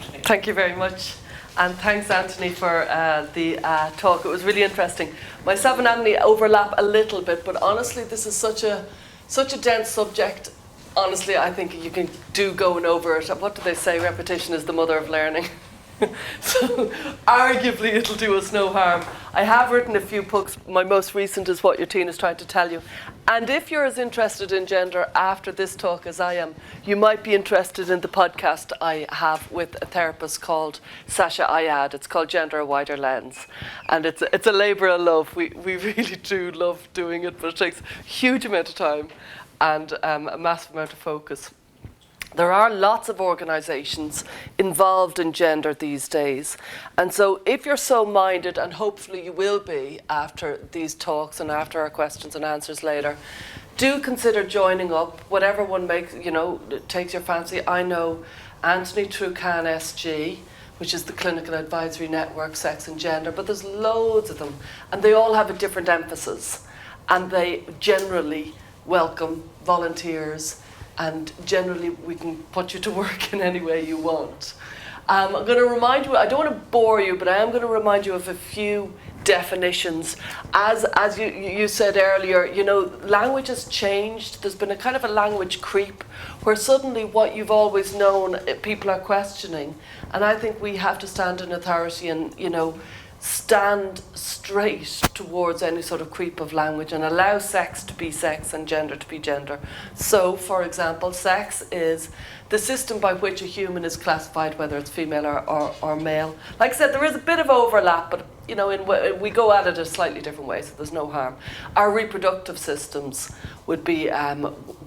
Anthony. Thank you very much. And thanks, Anthony, for the talk. It was really interesting. Myself and Anthony overlap a little bit, but honestly, this is such a dense subject. Honestly, I think you can do going over it. What do they say? Repetition is the mother of learning. So arguably it'll do us no harm. I have written a few books. My most recent is What Your Teen is Trying to Tell You. And if you're as interested in gender after this talk as I am, you might be interested in the podcast I have with a therapist called Sasha Ayad. It's called Gender A Wider Lens. And it's a labour of love. We really do love doing it, but it takes a huge amount of time and a massive amount of focus. There are lots of organisations involved in gender these days. And so if you're so minded, and hopefully you will be after these talks and after our questions and answers later, do consider joining up, whatever one makes, takes your fancy. I know Anthony through CAN SG, which is the Clinical Advisory Network, Sex and Gender, but there's loads of them, and they all have a different emphasis, and they generally welcome volunteers, and generally we can put you to work in any way you want. I'm going to remind you, I don't want to bore you, but I am going to remind you of a few definitions. As you said earlier, language has changed. There's been a kind of a language creep where suddenly what you've always known, people are questioning. And I think we have to stand in authority and, stand straight towards any sort of creep of language and allow sex to be sex and gender to be gender. So, for example, sex is the system by which a human is classified, whether it's female or male. Like I said, there is a bit of overlap, but we go at it a slightly different way, so there's no harm. Our reproductive systems would be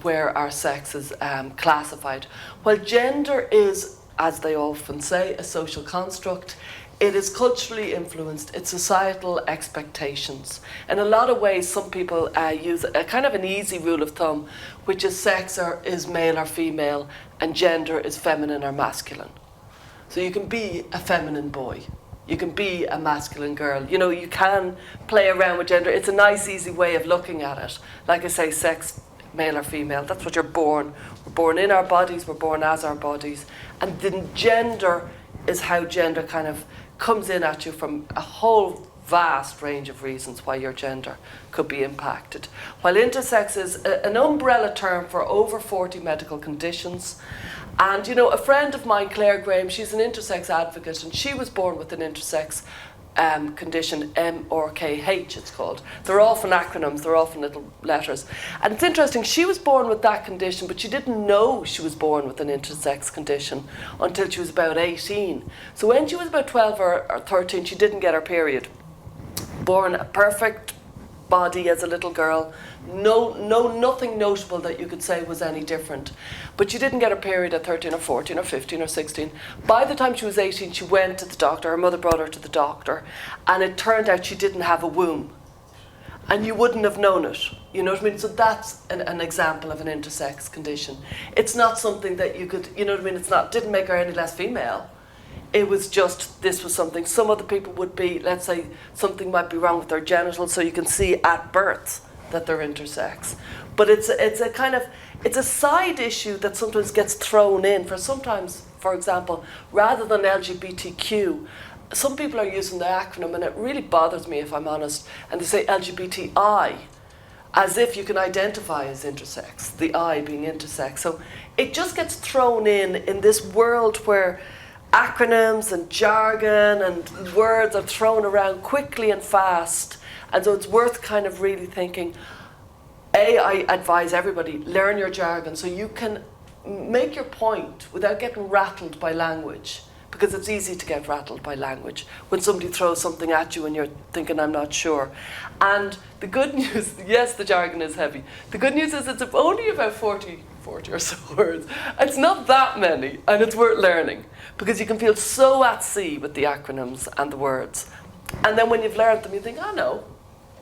where our sex is classified. While gender is, as they often say, a social construct, it is culturally influenced, it's societal expectations. In a lot of ways, some people use a kind of an easy rule of thumb, which is sex is male or female, and gender is feminine or masculine. So you can be a feminine boy, you can be a masculine girl. You can play around with gender. It's a nice, easy way of looking at it. Like I say, sex, male or female, that's what you're born. We're born in our bodies, we're born as our bodies. And then gender is how gender kind of comes in at you from a whole vast range of reasons why your gender could be impacted. While intersex is an umbrella term for over 40 medical conditions. And a friend of mine, Claire Graham, she's an intersex advocate, and she was born with an intersex condition, MRKH it's called. They're often acronyms, they're often little letters. And it's interesting, she was born with that condition, but she didn't know she was born with an intersex condition until she was about 18. So when she was about 12 or 13, she didn't get her period. Born a perfect body as a little girl, nothing notable that you could say was any different. But she didn't get her period at 13 or 14 or 15 or 16. By the time she was 18, she went to the doctor. Her mother brought her to the doctor, and it turned out she didn't have a womb. And you wouldn't have known it, you know what I mean? So that's an example of an intersex condition. It's not something that you could, didn't make her any less female. It was just, this was something. Some other people would be, let's say, something might be wrong with their genitals, so you can see at birth that they're intersex. But it's a side issue that sometimes gets thrown in for example, rather than LGBTQ, some people are using the acronym, and it really bothers me if I'm honest, and they say LGBTI, as if you can identify as intersex, the I being intersex. So it just gets thrown in this world where acronyms and jargon and words are thrown around quickly and fast, and so it's worth kind of really thinking. I advise everybody, learn your jargon so you can make your point without getting rattled by language, because it's easy to get rattled by language when somebody throws something at you and you're thinking, I'm not sure. And the good news, yes, the jargon is heavy. The good news is it's only about 40 or so words. It's not that many, and it's worth learning, because you can feel so at sea with the acronyms and the words. And then when you've learned them, you think, oh no,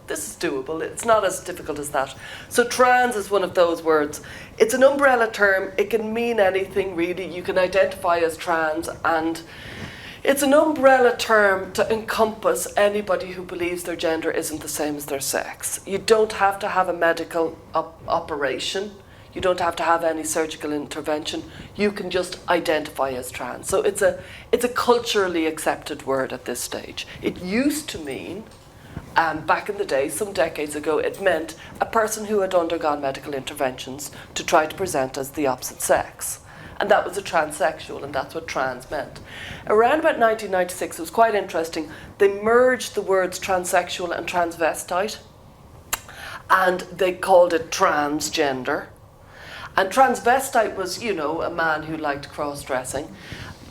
this is doable. It's not as difficult as that. So trans is one of those words. It's an umbrella term. It can mean anything, really. You can identify as trans, and it's an umbrella term to encompass anybody who believes their gender isn't the same as their sex. You don't have to have a medical operation. You don't have to have any surgical intervention. You can just identify as trans. So it's a culturally accepted word at this stage. It used to mean, back in the day, some decades ago, it meant a person who had undergone medical interventions to try to present as the opposite sex. And that was a transsexual, and that's what trans meant. Around about 1996, it was quite interesting. They merged the words transsexual and transvestite, and they called it transgender. And transvestite was, you know, a man who liked cross-dressing.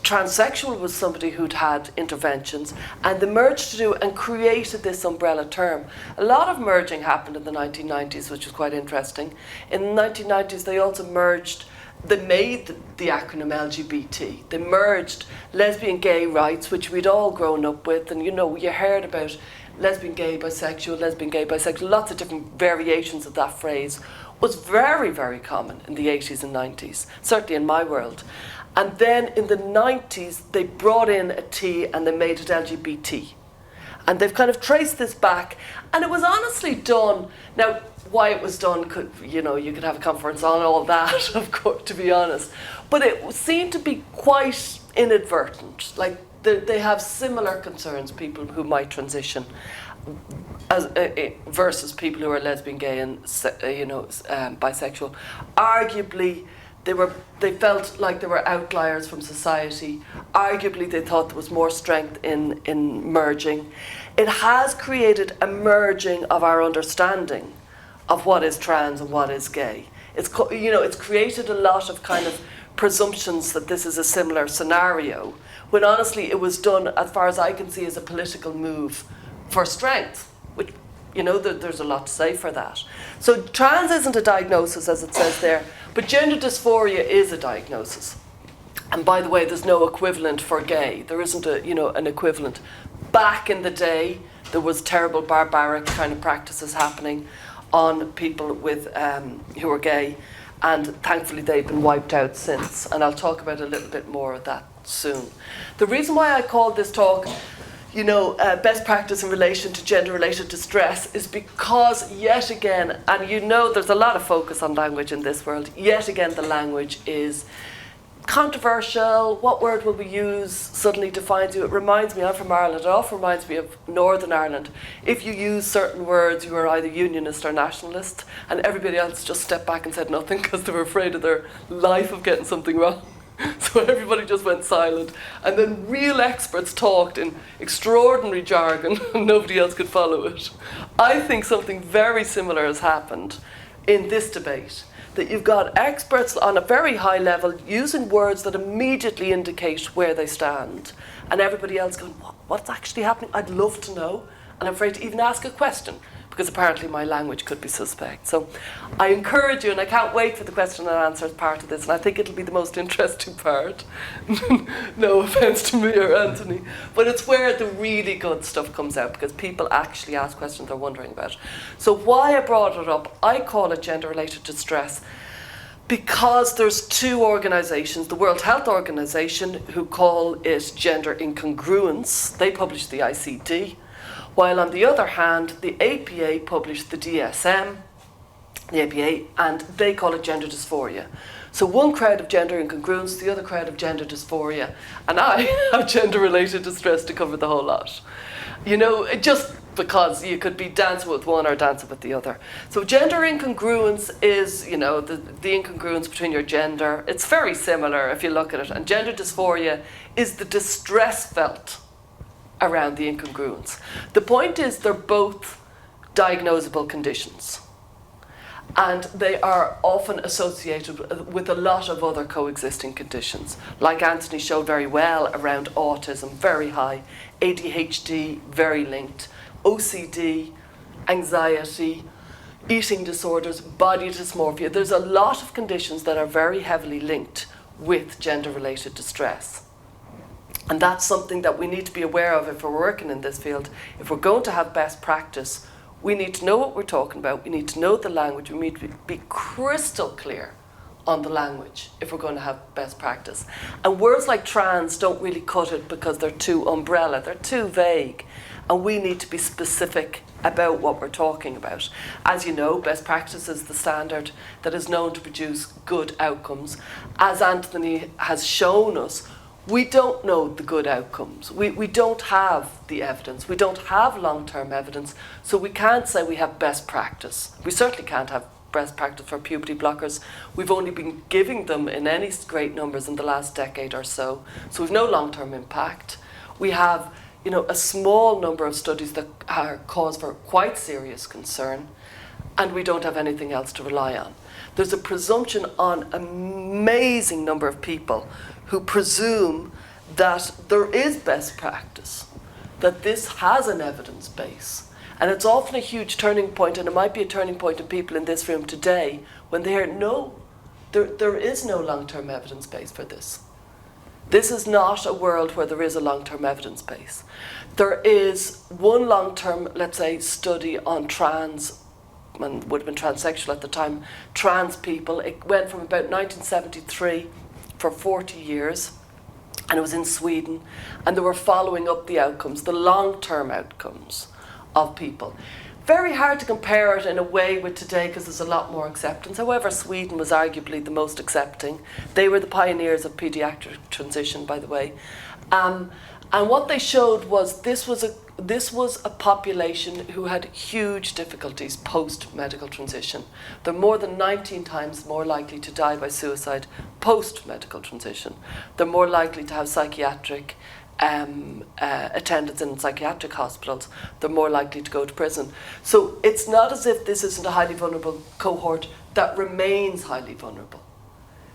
Transsexual was somebody who'd had interventions, and they merged to do and created this umbrella term. A lot of merging happened in the 1990s, which was quite interesting. In the 1990s, they also merged. They made the acronym LGBT. They merged lesbian, gay rights, which we'd all grown up with, and you know, you heard about lesbian, gay, bisexual, lots of different variations of that phrase was very, very common in the 80s and 90s, certainly in my world. And then in the 90s, they brought in a T and they made it LGBT. And they've kind of traced this back, and it was honestly done. Now, why it was done, you could have a conference on all that, of course, to be honest. But it seemed to be quite inadvertent. Like, they have similar concerns, people who might transition, versus people who are lesbian, gay, and bisexual. Arguably, they felt like they were outliers from society. Arguably, they thought there was more strength in merging. It has created a merging of our understanding of what is trans and what is gay. It's created a lot of kind of presumptions that this is a similar scenario, when honestly it was done, as far as I can see, as a political move for strength, which, there's a lot to say for that. So trans isn't a diagnosis, as it says there, but gender dysphoria is a diagnosis. And by the way, there's no equivalent for gay. There isn't an equivalent. Back in the day, there was terrible barbaric kind of practices happening on people with who are gay, and thankfully they've been wiped out since. And I'll talk about a little bit more of that soon. The reason why I called this talk best practice in relation to gender-related distress is because, yet again, and there's a lot of focus on language in this world, yet again the language is controversial. What word will we use suddenly defines you. It reminds me, I'm from Ireland, it often reminds me of Northern Ireland. If you use certain words, you were either unionist or nationalist, and everybody else just stepped back and said nothing because they were afraid of their life of getting something wrong. So everybody just went silent, and then real experts talked in extraordinary jargon and nobody else could follow it. I think something very similar has happened in this debate, that you've got experts on a very high level using words that immediately indicate where they stand, and everybody else going, what's actually happening? I'd love to know, and I'm afraid to even ask a question, because apparently my language could be suspect. So I encourage you, and I can't wait for the question and answer part of this, and I think it'll be the most interesting part. No offence to me or Anthony, but it's where the really good stuff comes out, because people actually ask questions they're wondering about. So why I brought it up, I call it gender-related distress, because there's two organisations, the World Health Organization, who call it gender incongruence. They publish the ICD. While on the other hand, the APA published the DSM, the APA, and they call it gender dysphoria. So one crowd of gender incongruence, the other crowd of gender dysphoria, and I have gender-related distress to cover the whole lot. Just because you could be dancing with one or dancing with the other. So gender incongruence is, the incongruence between your gender. It's very similar if you look at it. And gender dysphoria is the distress felt around the incongruence. The point is they're both diagnosable conditions, and they are often associated with a lot of other coexisting conditions, like Anthony showed very well around autism, very high, ADHD, very linked, OCD, anxiety, eating disorders, body dysmorphia. There's a lot of conditions that are very heavily linked with gender-related distress. And that's something that we need to be aware of if we're working in this field. If we're going to have best practice, we need to know what we're talking about. We need to know the language. We need to be crystal clear on the language if we're going to have best practice. And words like trans don't really cut it because they're too umbrella, they're too vague. and we need to be specific about what we're talking about. As you know, best practice is the standard that is known to produce good outcomes. As Anthony has shown us, we don't know the good outcomes. We don't have the evidence. We don't have long-term evidence, so we can't say we have best practice. We certainly can't have best practice for puberty blockers. We've only been giving them in any great numbers in the last decade or so we've no long-term impact. We have, a small number of studies that are cause for quite serious concern, and we don't have anything else to rely on. There's a presumption on an amazing number of people who presume that there is best practice, that this has an evidence base. And it's often a huge turning point, and it might be a turning point in people in this room today when they hear, no, there is no long-term evidence base for this. This is not a world where there is a long-term evidence base. There is one long-term, let's say, study on trans, and would have been transsexual at the time, trans people. It went from about 1973 for 40 years, and it was in Sweden, and they were following up the outcomes, the long-term outcomes of people. Very hard to compare it in a way with today because there's a lot more acceptance. However, Sweden was arguably the most accepting. They were the pioneers of paediatric transition, by the way. And what they showed was this was a population who had huge difficulties post-medical transition. They're more than 19 times more likely to die by suicide post-medical transition. They're more likely to have psychiatric attendance in psychiatric hospitals. They're more likely to go to prison. So it's not as if this isn't a highly vulnerable cohort that remains highly vulnerable.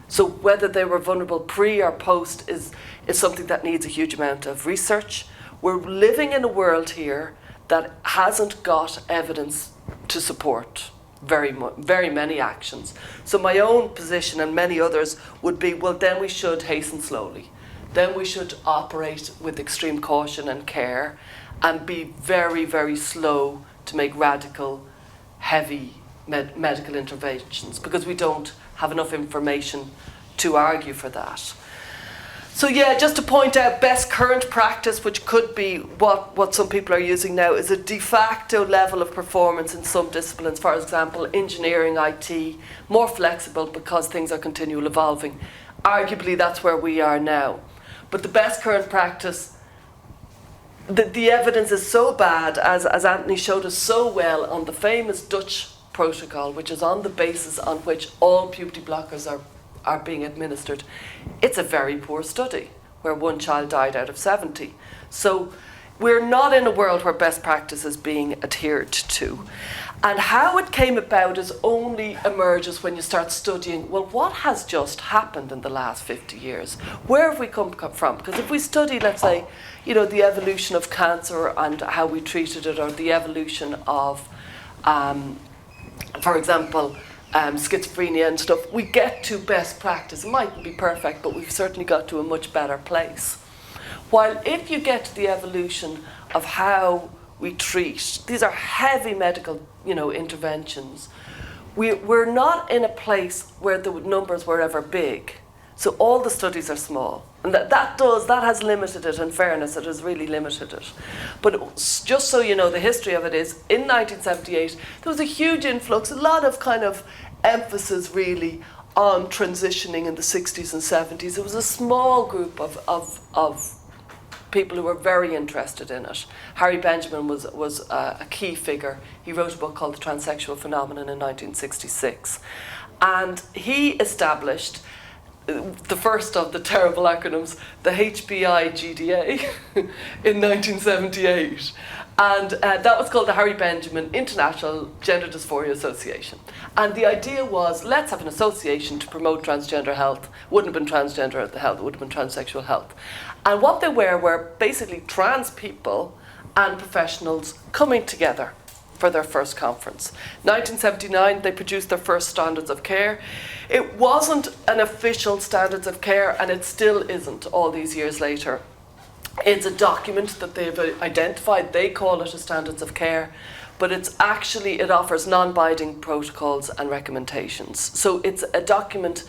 So whether they were vulnerable pre or post is something that needs a huge amount of research. We're living in a world here that hasn't got evidence to support very many actions. So my own position and many others would be, well, then we should hasten slowly. Then we should operate with extreme caution and care and be very, very slow to make radical, heavy medical interventions because we don't have enough information to argue for that. So yeah, just to point out, best current practice, which could be what some people are using now, is a de facto level of performance in some disciplines, for example, engineering, IT, more flexible because things are continually evolving. Arguably, that's where we are now. But the best current practice, the evidence is so bad, as Anthony showed us so well on the famous Dutch protocol, which is on the basis on which all puberty blockers are being administered. It's a very poor study, where one child died out of 70. So we're not in a world where best practice is being adhered to. And how it came about is only emerges when you start studying, well, what has just happened in the last 50 years? Where have we come from? Because if we study, let's say, the evolution of cancer and how we treated it, or the evolution of, for example, schizophrenia and stuff, we get to best practice. It mightn't be perfect, but we've certainly got to a much better place. While if you get to the evolution of how we treat, these are heavy medical, interventions. We're not in a place where the numbers were ever big. So all the studies are small. And that has limited it, in fairness, it has really limited it. But just so you know, the history of it is, in 1978, there was a huge influx, a lot of kind of emphasis really on transitioning in the 60s and 70s. It was a small group of people who were very interested in it. Harry Benjamin was a key figure. He wrote a book called The Transsexual Phenomenon in 1966. And he established the first of the terrible acronyms, the HBI-GDA, in 1978. And that was called the Harry Benjamin International Gender Dysphoria Association. And the idea was, let's have an association to promote transgender health. Wouldn't have been transgender health, it would have been transsexual health. And what they were basically trans people and professionals coming together for their first conference. 1979, they produced their first standards of care. It wasn't an official standards of care, and it still isn't all these years later. It's a document that they've identified. They call it a standards of care, but it offers non-binding protocols and recommendations. So it's a document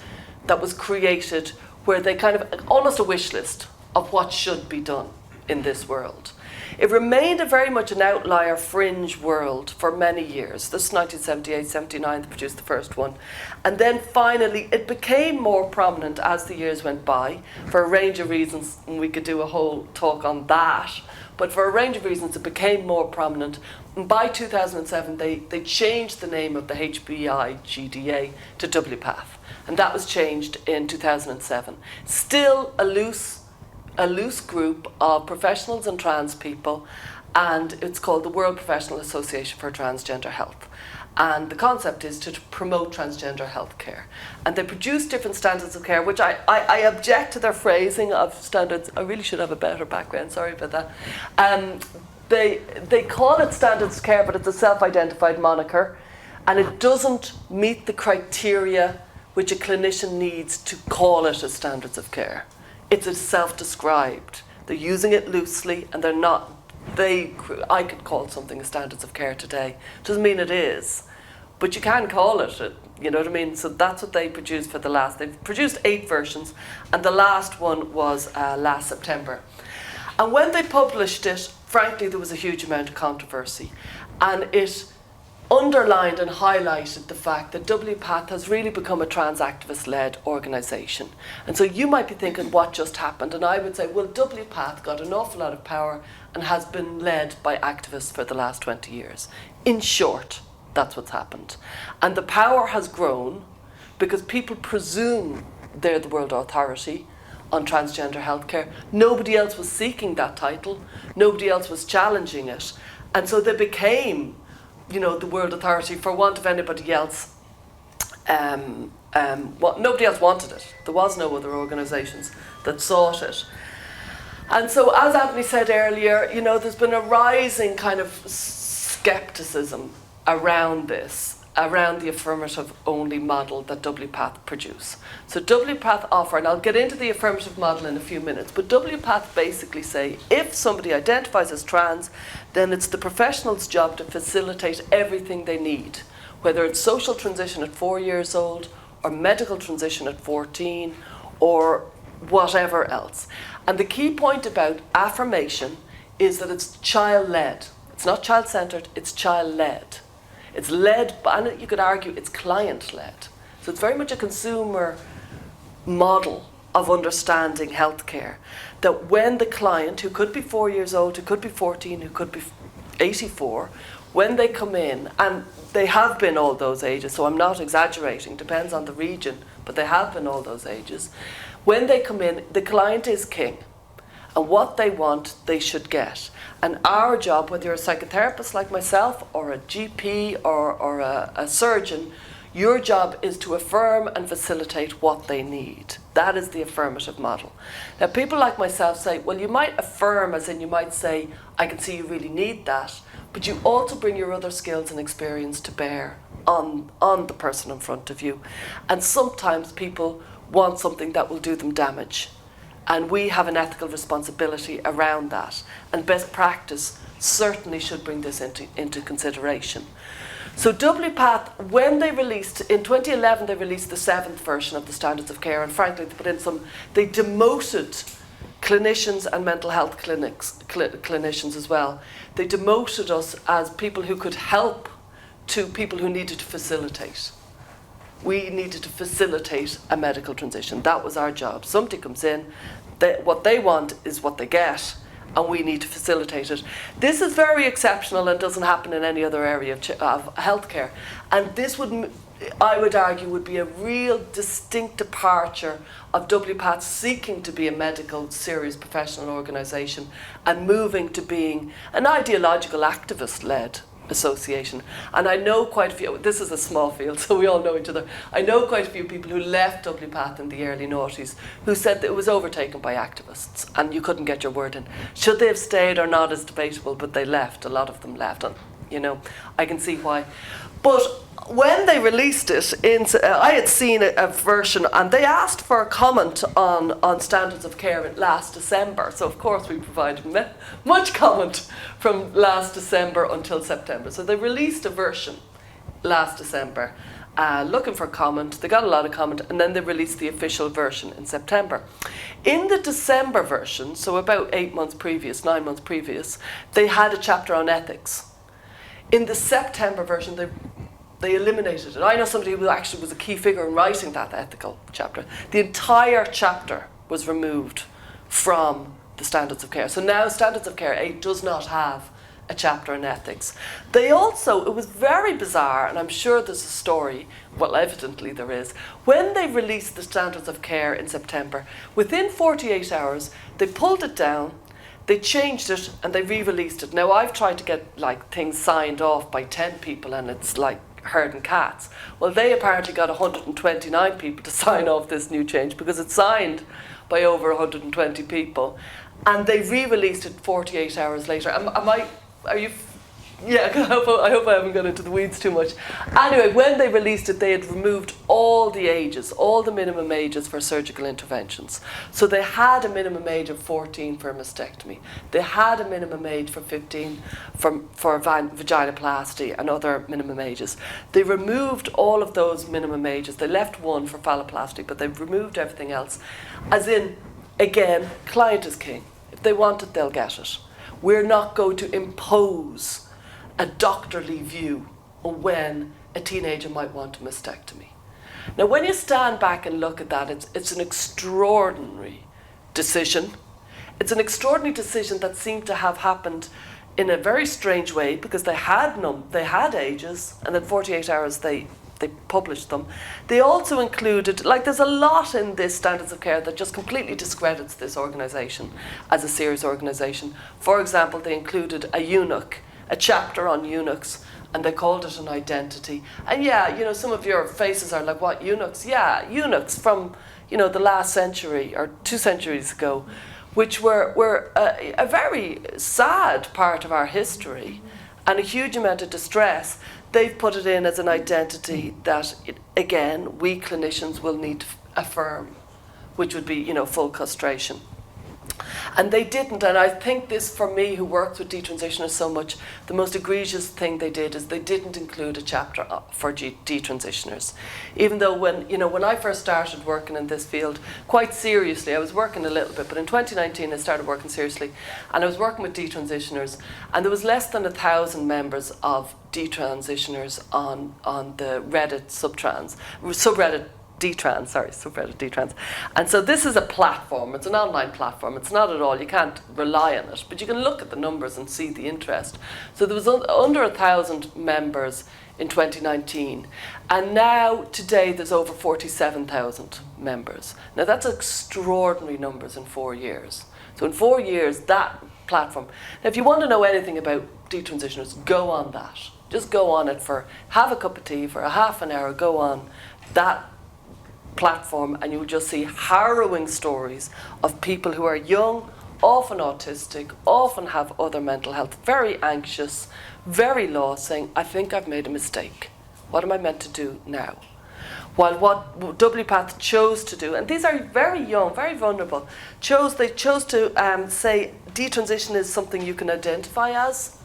that was created where they kind of, almost a wish list of what should be done in this world. It remained very much an outlier fringe world for many years. This is 1978, 79, they produced the first one. And then finally it became more prominent as the years went by for a range of reasons, and we could do a whole talk on that. But for a range of reasons it became more prominent. And by 2007 they changed the name of the HBI GDA to WPATH. And that was changed in 2007. Still a loose group of professionals and trans people, and it's called the World Professional Association for Transgender Health. And the concept is to promote transgender health care. And they produce different standards of care, which I object to their phrasing of standards. I really should have a better background, sorry about that. They call it standards of care, but it's a self-identified moniker, and it doesn't meet the criteria which a clinician needs to call it as standards of care. It's a self-described. They're using it loosely, and they're not. I could call something a standards of care today. Doesn't mean it is, but you can call it. You know what I mean? So that's what they produced for the last. They've produced 8 versions, and the last one was last September. And when they published it, frankly, there was a huge amount of controversy, and it underlined and highlighted the fact that WPATH has really become a trans activist-led organisation. And so you might be thinking, what just happened? And I would say, well, WPATH got an awful lot of power and has been led by activists for the last 20 years. In short, that's what's happened. And the power has grown because people presume they're the world authority on transgender healthcare. Nobody else was seeking that title. Nobody else was challenging it. And so they became, the world authority for want of anybody else. Nobody else wanted it. There was no other organisations that sought it. And so, as Anthony said earlier, there's been a rising kind of scepticism around this, around the affirmative-only model that WPATH produce. So WPATH offer, and I'll get into the affirmative model in a few minutes, but WPATH basically say, if somebody identifies as trans, then it's the professional's job to facilitate everything they need, whether it's social transition at 4 years old, or medical transition at 14, or whatever else. And the key point about affirmation is that it's child-led. It's not child-centred, it's child-led. It's led, and you could argue it's client-led. So it's very much a consumer model of understanding healthcare. That when the client, who could be 4 years old, who could be 14, who could be 84, when they come in, and they have been all those ages, so I'm not exaggerating, depends on the region, but they have been all those ages. When they come in, the client is king. And what they want, they should get. And our job, whether you're a psychotherapist like myself, or a GP, or a surgeon, your job is to affirm and facilitate what they need. That is the affirmative model. Now, people like myself say, well, you might affirm, as in you might say, I can see you really need that, but you also bring your other skills and experience to bear on the person in front of you. And sometimes people want something that will do them damage. And we have an ethical responsibility around that. And best practice certainly should bring this into consideration. So WPATH, when they released, in 2011 they released the 7th version of the Standards of Care, and frankly they demoted clinicians and mental health clinicians as well. They demoted us as people who could help to people who needed to facilitate. We needed to facilitate a medical transition. That was our job. Somebody comes in, what they want is what they get, and we need to facilitate it. This is very exceptional and doesn't happen in any other area of healthcare. And this would, I would argue, would be a real distinct departure of WPATH seeking to be a medical, serious professional organisation and moving to being an ideological activist-led association. And I know quite a few, this is a small field, so we all know each other. I know quite a few people who left WPATH in the early noughties who said that it was overtaken by activists and you couldn't get your word in. Should they have stayed or not is debatable, but they left. A lot of them left, and I can see why. But when they released it, I had seen a version, and they asked for a comment on standards of care last December. So of course we provided much comment from last December until September. So they released a version last December, looking for comment. They got a lot of comment, and then they released the official version in September. In the December version, so about 9 months previous, they had a chapter on ethics. In the September version, they eliminated it. I know somebody who actually was a key figure in writing that ethical chapter. The entire chapter was removed from the Standards of Care. So now Standards of Care 8 does not have a chapter on ethics. They also, it was very bizarre, and I'm sure there's a story, well, evidently there is, when they released the Standards of Care in September, within 48 hours, they pulled it down, they changed it, and they re-released it. Now, I've tried to get like things signed off by 10 people, and it's like herding cats. Well, they apparently got 129 people to sign off this new change because it's signed by over 120 people, and they re-released it 48 hours later. Are you? Yeah, I hope I haven't gone into the weeds too much. Anyway, when they released it, they had removed all the ages, all the minimum ages for surgical interventions. So they had a minimum age of 14 for a mastectomy. They had a minimum age for 15 for vaginoplasty and other minimum ages. They removed all of those minimum ages. They left one for phalloplasty, but they removed everything else. As in, again, client is king. If they want it, they'll get it. We're not going to impose a doctorly view on when a teenager might want a mastectomy. Now, when you stand back and look at that, it's an extraordinary decision. It's an extraordinary decision that seemed to have happened in a very strange way because they had ages, and then 48 hours they published them. They also included, like there's a lot in this Standards of Care that just completely discredits this organisation as a serious organisation. For example, they included a eunuch, a chapter on eunuchs, and they called it an identity. And yeah, you know, some of your faces are like, what, eunuchs? Yeah, eunuchs from, you know, the last century or 2 centuries ago, which were a very sad part of our history and a huge amount of distress. They've put it in as an identity that, again, we clinicians will need to affirm, which would be, you know, full castration. And they didn't, and I think this, for me, who works with detransitioners so much, the most egregious thing they did is they didn't include a chapter for detransitioners. Even though when I first started working in this field, quite seriously, I was working a little bit, but in 2019 I started working seriously, and I was working with detransitioners, and there was less than 1,000 members of detransitioners on the Reddit subreddit DTrans. And so this is a platform, it's an online platform, it's not at all, you can't rely on it, but you can look at the numbers and see the interest. So there was under 1,000 members in 2019, and now, today, there's over 47,000 members. Now that's extraordinary numbers in 4 years. So in 4 years, that platform, now if you want to know anything about detransitioners, go on that. Just go on it have a cup of tea for a half an hour, go on that platform, and you'll just see harrowing stories of people who are young, often autistic, often have other mental health, very anxious, very lost, saying, I think I've made a mistake. What am I meant to do now? While what WPATH chose to do, and these are very young, very vulnerable, they chose to say detransition is something you can identify as,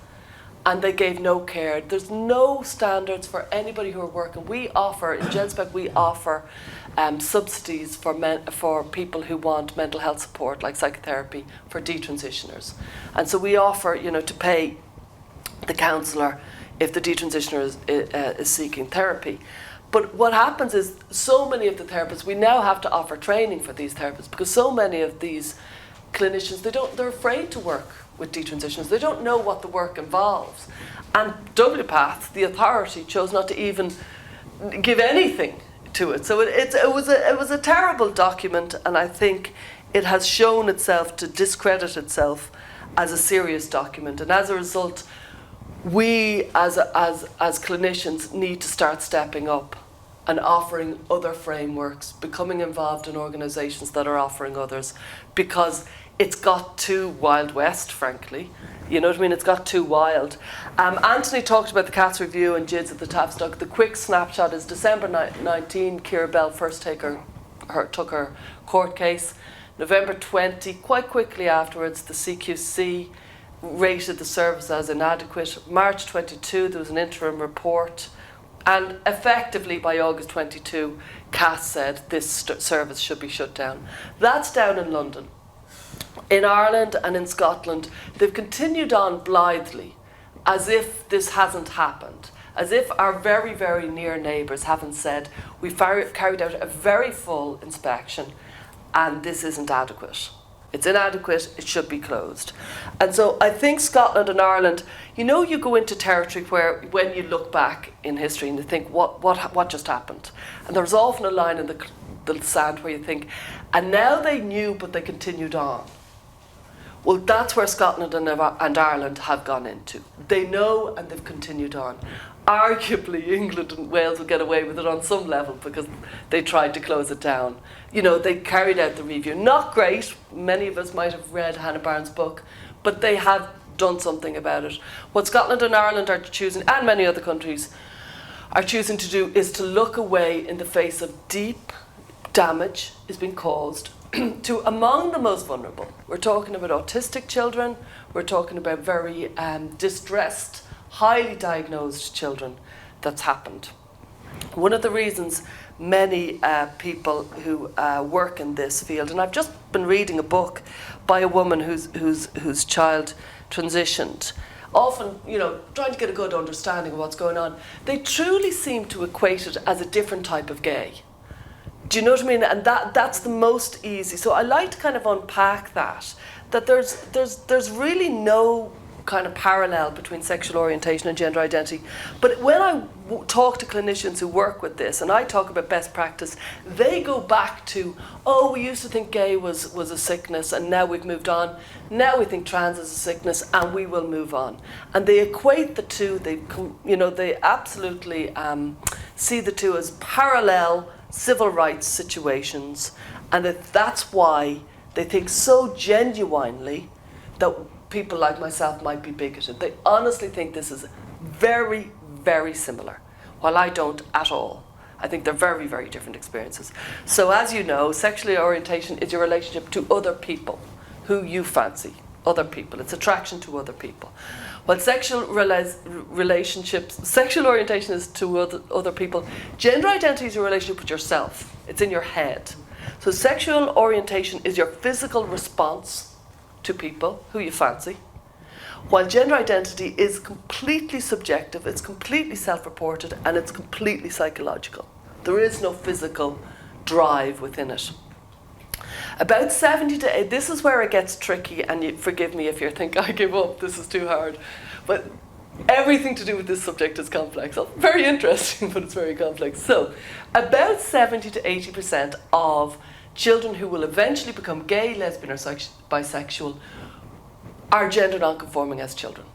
and they gave no care. There's no standards for anybody who are working. We offer, in GenSpec, we offer subsidies for people who want mental health support, like psychotherapy, for detransitioners. And so we offer, to pay the counsellor if the detransitioner is seeking therapy. But what happens is, so many of the therapists, we now have to offer training for these therapists, because so many of these clinicians, they're afraid to work with detransitioners. They don't know what the work involves. And WPATH, the authority, chose not to even give anything to it. So it was a terrible document, and I think it has shown itself to discredit itself as a serious document. And as a result, we as clinicians need to start stepping up and offering other frameworks, becoming involved in organisations that are offering others, because it's got too Wild West, frankly. You know what I mean? It's got too wild. Anthony talked about the CATS review and JIDS at the Tavistock. The quick snapshot is December 19, Ciara Bell first took her court case. November 20, quite quickly afterwards, the CQC rated the service as inadequate. March 22, there was an interim report. And effectively, by August 22, Cass said this service should be shut down. That's down in London. In Ireland and in Scotland, they've continued on blithely, as if this hasn't happened, as if our very, very near neighbours haven't said, we've carried out a very full inspection and this isn't adequate. It's inadequate, it should be closed. And so I think Scotland and Ireland, you go into territory where when you look back in history and you think, what just happened? And there's often a line in the sand where you think, and now they knew but they continued on. Well, that's where Scotland and Ireland have gone into. They know and they've continued on. Arguably, England and Wales will get away with it on some level because they tried to close it down. They carried out the review. Not great. Many of us might have read Hannah Barnes' book, but they have done something about it. What Scotland and Ireland are choosing, and many other countries are choosing to do, is to look away in the face of deep damage is being caused to among the most vulnerable. We're talking about autistic children, we're talking about very distressed, highly diagnosed children that's happened. One of the reasons many people who work in this field, and I've just been reading a book by a woman whose child transitioned, often, trying to get a good understanding of what's going on, they truly seem to equate it as a different type of gay. Do you know what I mean? And that's the most easy. So I like to kind of unpack that there's really no kind of parallel between sexual orientation and gender identity. But when I talk to clinicians who work with this, and I talk about best practice, they go back to, we used to think gay was a sickness, and now we've moved on. Now we think trans is a sickness, and we will move on. And they equate the two. They absolutely see the two as parallel civil rights situations, and that's why they think so genuinely that people like myself might be bigoted. They honestly think this is very, very similar, while I don't at all. I think they're very, very different experiences. So as you know, sexual orientation is your relationship to other people who you fancy, other people. It's attraction to other people. While sexual orientation is to other people, gender identity is your relationship with yourself. It's in your head. So sexual orientation is your physical response to people who you fancy, while gender identity is completely subjective, it's completely self-reported, and it's completely psychological. There is no physical drive within it. About 70 to 80, this is where it gets tricky, and you forgive me if you think I give up, this is too hard. But everything to do with this subject is complex. Very interesting, but it's very complex. So, about 70 to 80% of children who will eventually become gay, lesbian, or bisexual are gender non-conforming as children.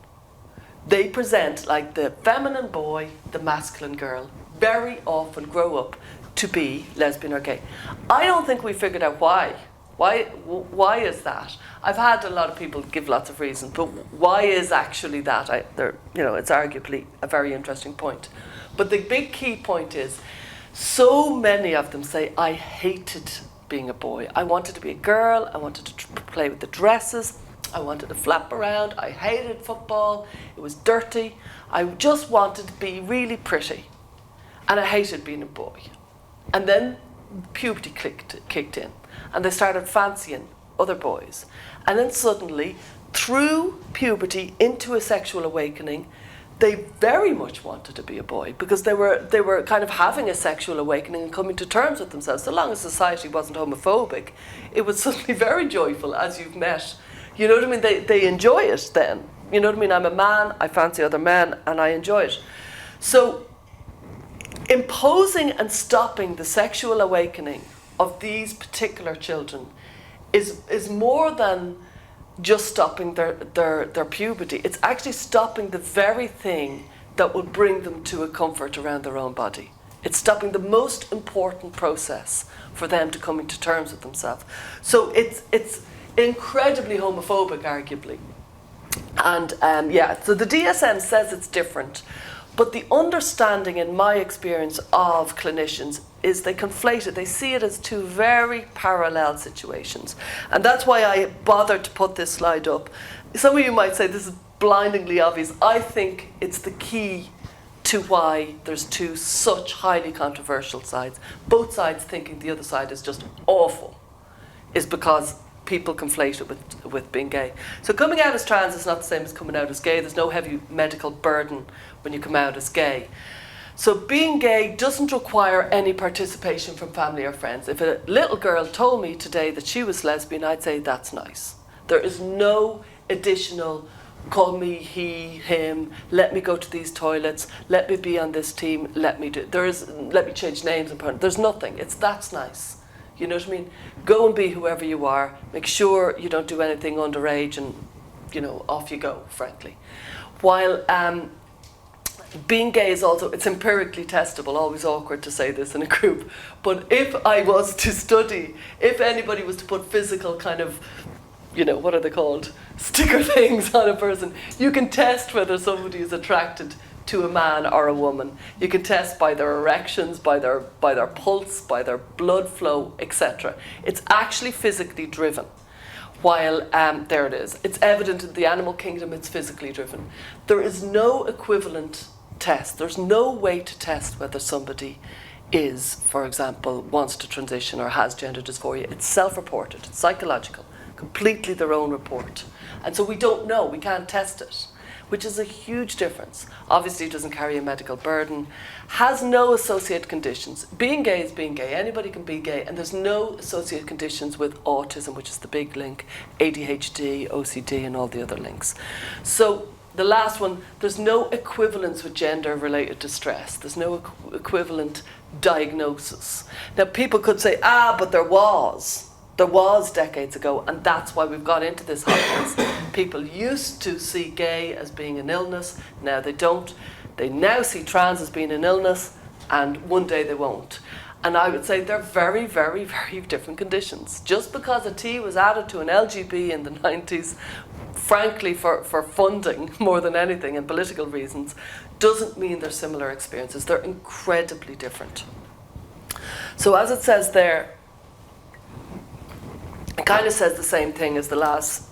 They present like the feminine boy, the masculine girl, very often grow up to be lesbian or gay. I don't think we figured out why. Why is that? I've had a lot of people give lots of reasons, but why is actually that? It's arguably a very interesting point. But the big key point is, so many of them say, I hated being a boy. I wanted to be a girl. I wanted to play with the dresses. I wanted to flap around. I hated football. It was dirty. I just wanted to be really pretty. And I hated being a boy. And then puberty kicked in. And they started fancying other boys. And then suddenly, through puberty into a sexual awakening, they very much wanted to be a boy because they were kind of having a sexual awakening and coming to terms with themselves. So long as society wasn't homophobic, it was suddenly very joyful as you've met. You know what I mean? They enjoy it then. You know what I mean? I'm a man, I fancy other men, and I enjoy it. So imposing and stopping the sexual awakening of these particular children is more than just stopping their puberty. It's actually stopping the very thing that will bring them to a comfort around their own body. It's stopping the most important process for them to coming to terms with themselves. So it's incredibly homophobic, arguably. And so the DSM says it's different. But the understanding, in my experience, of clinicians is they conflate it. They see it as two very parallel situations. And that's why I bothered to put this slide up. Some of you might say this is blindingly obvious. I think it's the key to why there's two such highly controversial sides, both sides thinking the other side is just awful, is because people conflate it with being gay. So coming out as trans is not the same as coming out as gay. There's no heavy medical burden when you come out as gay. So being gay doesn't require any participation from family or friends. If a little girl told me today that she was lesbian, I'd say that's nice. There is no additional, call me he, him, let me go to these toilets, let me be on this team, let me change names and pronouns. There's nothing. That's nice. You know what I mean? Go and be whoever you are. Make sure you don't do anything underage and, off you go, frankly. While being gay is also, it's empirically testable, always awkward to say this in a group, but if I was to study, if anybody was to put physical kind of, what are they called? Sticker things on a person, you can test whether somebody is attracted to a man or a woman. You can test by their erections, by their pulse, by their blood flow, etc. It's actually physically driven. While, there it is. It's evident in the animal kingdom, it's physically driven. There is no equivalent test. There's no way to test whether somebody is, for example, wants to transition or has gender dysphoria. It's self-reported, it's psychological, completely their own report. And so we don't know, we can't test it, which is a huge difference. Obviously it doesn't carry a medical burden, has no associated conditions. Being gay is being gay, anybody can be gay, and there's no associated conditions with autism, which is the big link, ADHD, OCD, and all the other links. So the last one, there's no equivalence with gender-related distress. There's no equivalent diagnosis. Now people could say, but there was decades ago, and that's why we've got into this hotness. People used to see gay as being an illness, now they don't. They now see trans as being an illness, and one day they won't. And I would say they're very, very, very different conditions. Just because a T was added to an LGB in the 90s, frankly for funding more than anything and political reasons, doesn't mean they're similar experiences. They're incredibly different. So as it says there, it kind of says the same thing as the last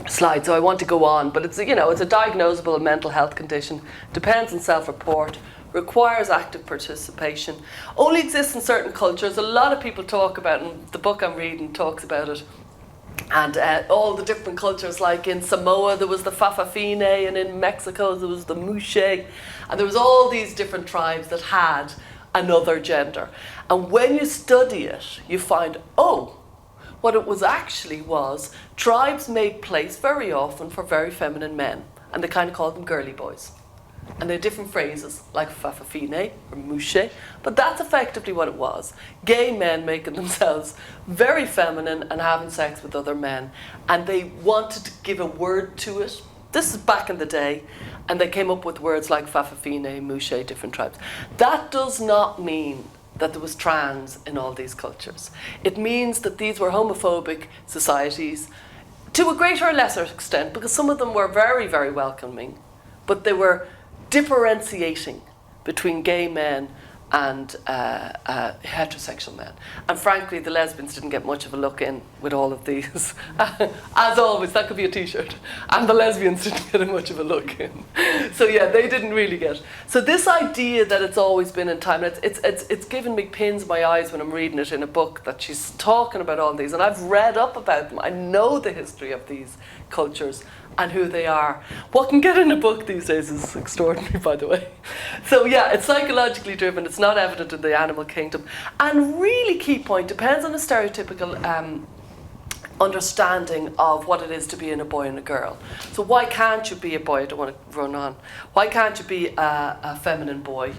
slide, so I want to go on, but it's a diagnosable mental health condition, depends on self-report, requires active participation, only exists in certain cultures. A lot of people talk about, and the book I'm reading talks about it, and all the different cultures, like in Samoa there was the Fa'afafine, and in Mexico there was the Mushe, and there was all these different tribes that had another gender. And when you study it, you find, what it was actually was tribes made place very often for very feminine men, and they kind of called them girly boys. And they had different phrases, like Fa'afafine or Mushe, but that's effectively what it was. Gay men making themselves very feminine and having sex with other men, and they wanted to give a word to it. This is back in the day, and they came up with words like Fa'afafine, Mushe, different tribes. That does not mean that there was trans in all these cultures. It means that these were homophobic societies to a greater or lesser extent, because some of them were very, very welcoming, but they were differentiating between gay men and heterosexual men. And frankly, the lesbians didn't get much of a look in with all of these. As always, that could be a t-shirt. And the lesbians didn't get much of a look in. So yeah, they didn't really get. So this idea that it's always been in time, it's given me pins in my eyes when I'm reading it in a book that she's talking about all these. And I've read up about them. I know the history of these cultures and who they are. What can get in a book these days is extraordinary, by the way. So yeah, it's psychologically driven, it's not evident in the animal kingdom. And really key point, depends on a stereotypical understanding of what it is to be in a boy and a girl. So why can't you be a boy? I don't want to run on. Why can't you be a feminine boy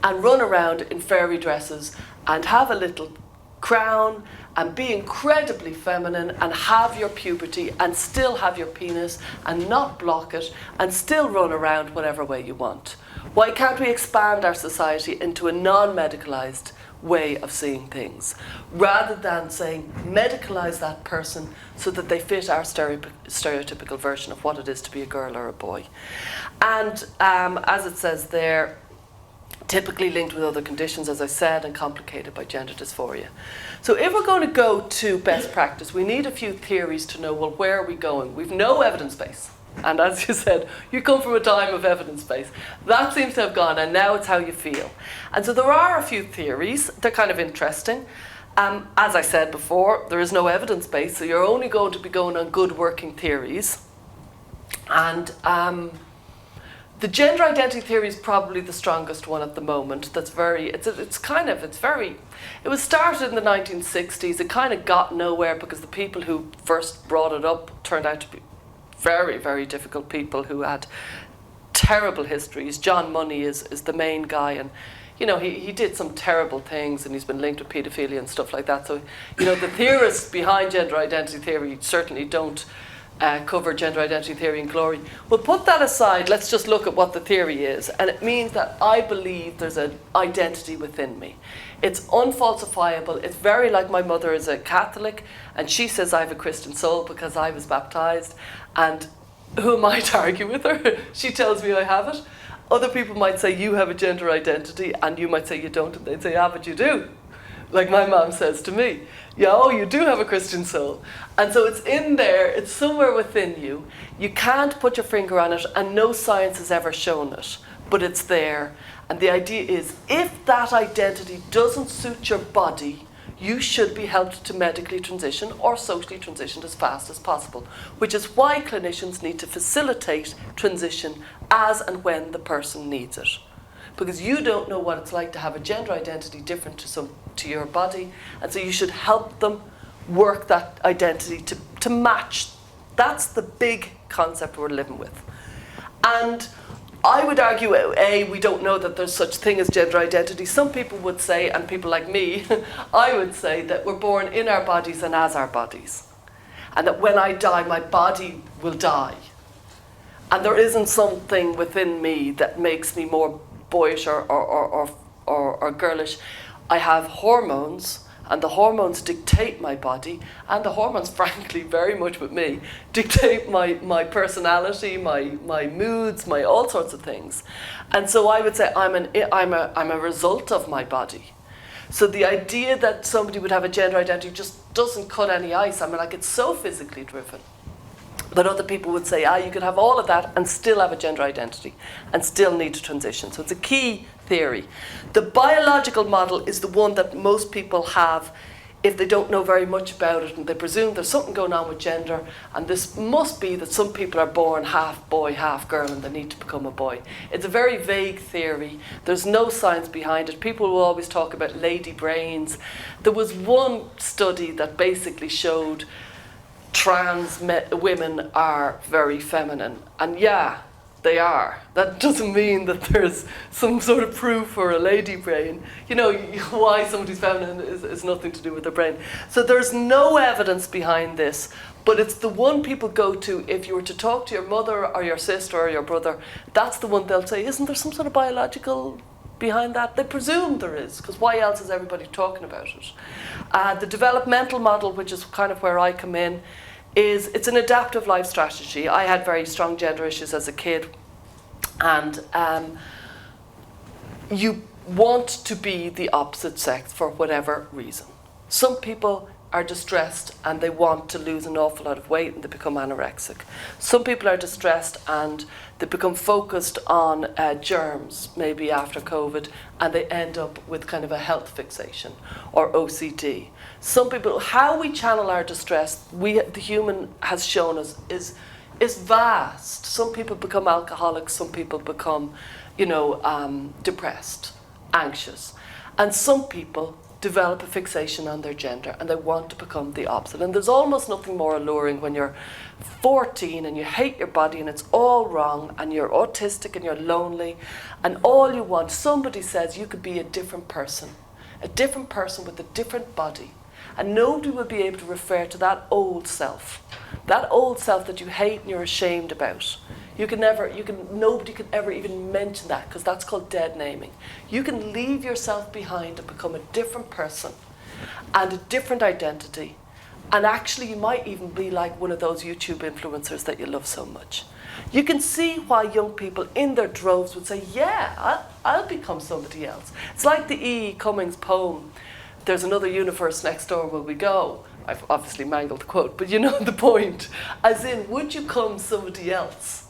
and run around in fairy dresses and have a little crown and be incredibly feminine and have your puberty and still have your penis and not block it and still run around whatever way you want? Why can't we expand our society into a non-medicalized way of seeing things, rather than saying medicalize that person so that they fit our stereotypical version of what it is to be a girl or a boy? And as it says there, typically linked with other conditions, as I said, and complicated by gender dysphoria. So if we're going to go to best practice, we need a few theories to know, well, where are we going? We've no evidence base. And as you said, you come from a time of evidence base. That seems to have gone, and now it's how you feel. And so there are a few theories. They're kind of interesting. As I said before, there is no evidence base, so you're only going to be going on good working theories. And the gender identity theory is probably the strongest one at the moment. That's very, it was started in the 1960s. It kind of got nowhere because the people who first brought it up turned out to be very, very difficult people who had terrible histories. John Money is the main guy, and you know, he did some terrible things, and he's been linked with paedophilia and stuff like that. So, you know, the theorists behind gender identity theory certainly don't cover gender identity theory in glory. We'll put that aside. Let's just look at what the theory is. And it means that I believe there's an identity within me. It's unfalsifiable. It's very like my mother is a Catholic, and she says I have a Christian soul because I was baptized. And who am I to argue with her? She tells me I have it. Other people might say you have a gender identity, and you might say you don't, and they'd say, ah, but you do. Like my mom says to me, yeah, oh, you do have a Christian soul. And so it's in there, it's somewhere within you. You can't put your finger on it, and no science has ever shown it, but it's there. And the idea is, if that identity doesn't suit your body, you should be helped to medically transition or socially transition as fast as possible, which is why clinicians need to facilitate transition as and when the person needs it. Because you don't know what it's like to have a gender identity different to your body, and so you should help them work that identity to match. That's the big concept we're living with. And I would argue, we don't know that there's such thing as gender identity. Some people would say, and people like me, I would say that we're born in our bodies and as our bodies. And that when I die, my body will die. And there isn't something within me that makes me more boyish or girlish. I have hormones, and the hormones dictate my body, and the hormones, frankly, very much with me, dictate my personality, my moods, my all sorts of things. And so I would say I'm a result of my body. So the idea that somebody would have a gender identity just doesn't cut any ice. I mean, like, it's so physically driven. But other people would say, you could have all of that and still have a gender identity and still need to transition. So it's a key theory. The biological model is the one that most people have if they don't know very much about it, and they presume there's something going on with gender, and this must be that some people are born half boy, half girl, and they need to become a boy. It's a very vague theory. There's no science behind it. People will always talk about lady brains. There was one study that basically showed trans women are very feminine, and yeah, they are. That doesn't mean that there's some sort of proof for a lady brain. You know, why somebody's feminine is nothing to do with their brain. So there's no evidence behind this, but it's the one people go to if you were to talk to your mother or your sister or your brother. That's the one they'll say, isn't there some sort of biological behind that? They presume there is, because why else is everybody talking about it? The developmental model, which is kind of where I come in, it's an adaptive life strategy. I had very strong gender issues as a kid, and you want to be the opposite sex for whatever reason. Some people are distressed and they want to lose an awful lot of weight and they become anorexic. Some people are distressed and they become focused on germs, maybe after COVID, and they end up with kind of a health fixation or OCD. Some people, how we channel our distress, the human has shown us, is vast. Some people become alcoholics, some people become, depressed, anxious. And some people develop a fixation on their gender and they want to become the opposite. And there's almost nothing more alluring when you're 14 and you hate your body and it's all wrong and you're autistic and you're lonely and all you want, somebody says you could be a different person with a different body. And nobody will be able to refer to that old self that you hate and you're ashamed about. Nobody can ever even mention that, because that's called dead naming. You can leave yourself behind and become a different person and a different identity. And actually you might even be like one of those YouTube influencers that you love so much. You can see why young people in their droves would say, yeah, I'll become somebody else. It's like the E. E. Cummings poem, "There's another universe next door, will we go?" I've obviously mangled the quote, but you know the point. As in, would you come somebody else?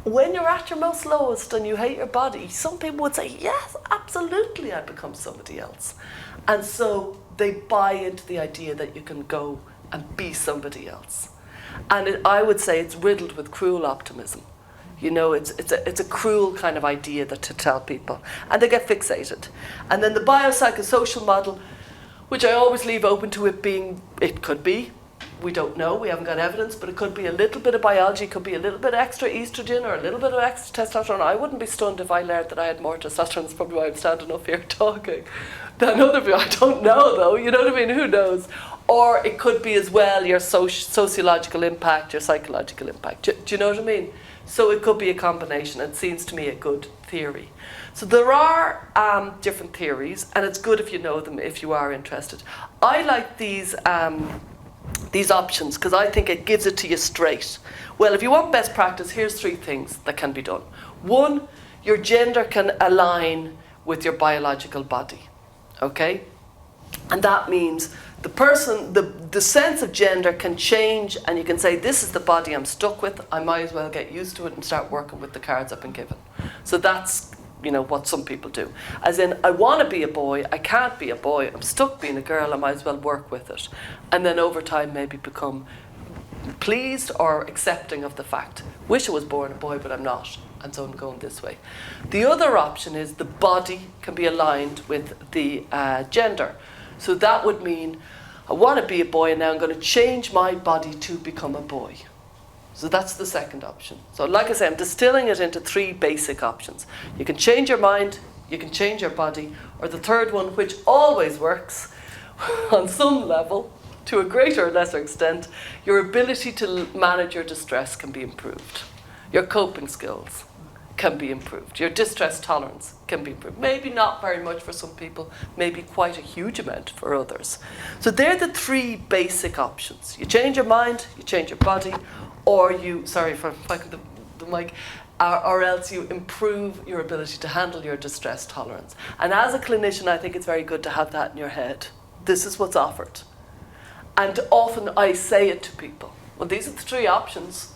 When you're at your most lowest and you hate your body, some people would say, yes, absolutely, I'd become somebody else. And so they buy into the idea that you can go and be somebody else. And I would say it's riddled with cruel optimism. You know, it's a cruel kind of idea that to tell people. And they get fixated. And then the biopsychosocial model, which I always leave open to it being, it could be, we don't know, we haven't got evidence, but it could be a little bit of biology, it could be a little bit extra estrogen or a little bit of extra testosterone. I wouldn't be stunned if I learned that I had more testosterone. That's probably why I'm standing up here talking than other people. I don't know though, you know what I mean, who knows? Or it could be as well your sociological impact, your psychological impact. Do you know what I mean? So it could be a combination. It seems to me a good theory. So there are different theories, and it's good if you know them if you are interested. I like these options because I think it gives it to you straight. Well, if you want best practice, here's 3 things that can be done. 1, your gender can align with your biological body, okay? And that means the person, the sense of gender can change, and you can say, this is the body I'm stuck with, I might as well get used to it and start working with the cards I've been given. So that's, you know, what some people do. As in, I want to be a boy, I can't be a boy, I'm stuck being a girl, I might as well work with it. And then over time maybe become pleased or accepting of the fact. Wish I was born a boy, but I'm not, and so I'm going this way. The other option is the body can be aligned with the gender. So that would mean, I want to be a boy and now I'm going to change my body to become a boy. So that's the second option. So like I say, I'm distilling it into 3 basic options. You can change your mind, you can change your body, or the third one, which always works on some level, to a greater or lesser extent, your ability to manage your distress can be improved. Your coping skills can be improved. Your distress tolerance can be improved. Maybe not very much for some people, maybe quite a huge amount for others. So they're the 3 basic options. You change your mind, you change your body, or you, sorry for the mic, or else you improve your ability to handle your distress tolerance. And as a clinician, I think it's very good to have that in your head. This is what's offered. And often I say it to people. Well, these are the 3 options.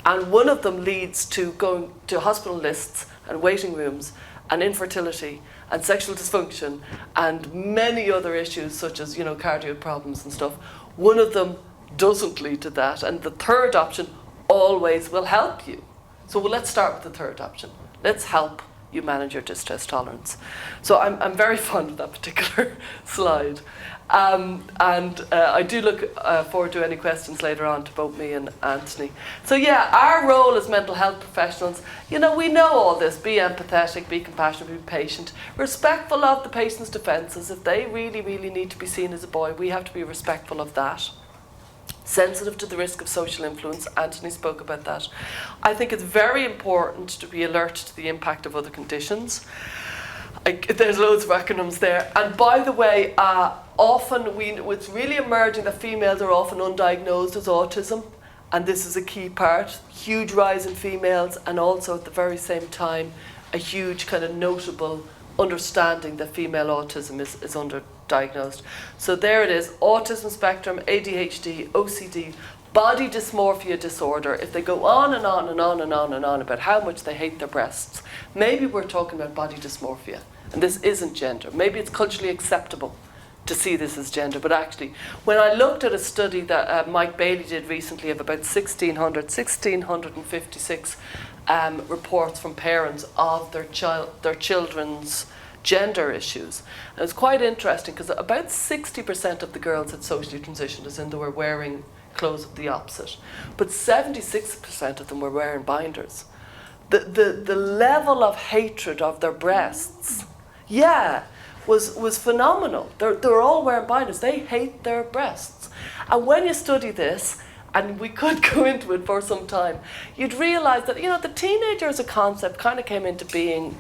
And one of them leads to going to hospital lists and waiting rooms and infertility and sexual dysfunction and many other issues such as, you know, cardio problems and stuff. One of them doesn't lead to that. And the third option always will help you. So let's start with the third option. Let's help you manage your distress tolerance. So I'm very fond of that particular slide. I do look forward to any questions later on to both me and Anthony. So yeah, our role as mental health professionals, you know, we know all this. Be empathetic, be compassionate, be patient, respectful of the patient's defences. If they really, really need to be seen as a boy, we have to be respectful of that. Sensitive to the risk of social influence. Anthony spoke about that. I think it's very important to be alert to the impact of other conditions. There's loads of acronyms there. And by the way, often it's really emerging that females are often undiagnosed as autism, and this is a key part. Huge rise in females, and also at the very same time, a huge kind of notable understanding that female autism is underdiagnosed. So there it is, autism spectrum, ADHD, OCD, body dysmorphia disorder. If they go on and on and on and on and on about how much they hate their breasts, maybe we're talking about body dysmorphia, and this isn't gender. Maybe it's culturally acceptable to see this as gender, but actually, when I looked at a study that Mike Bailey did recently of about 1,656 reports from parents of their children's gender issues. And it was quite interesting because about 60% of the girls had socially transitioned, as in they were wearing clothes of the opposite, but 76% of them were wearing binders. The level of hatred of their breasts, was phenomenal. They're all wearing binders. They hate their breasts. And when you study this, and we could go into it for some time, you'd realise that, you know, the teenager as a concept kind of came into being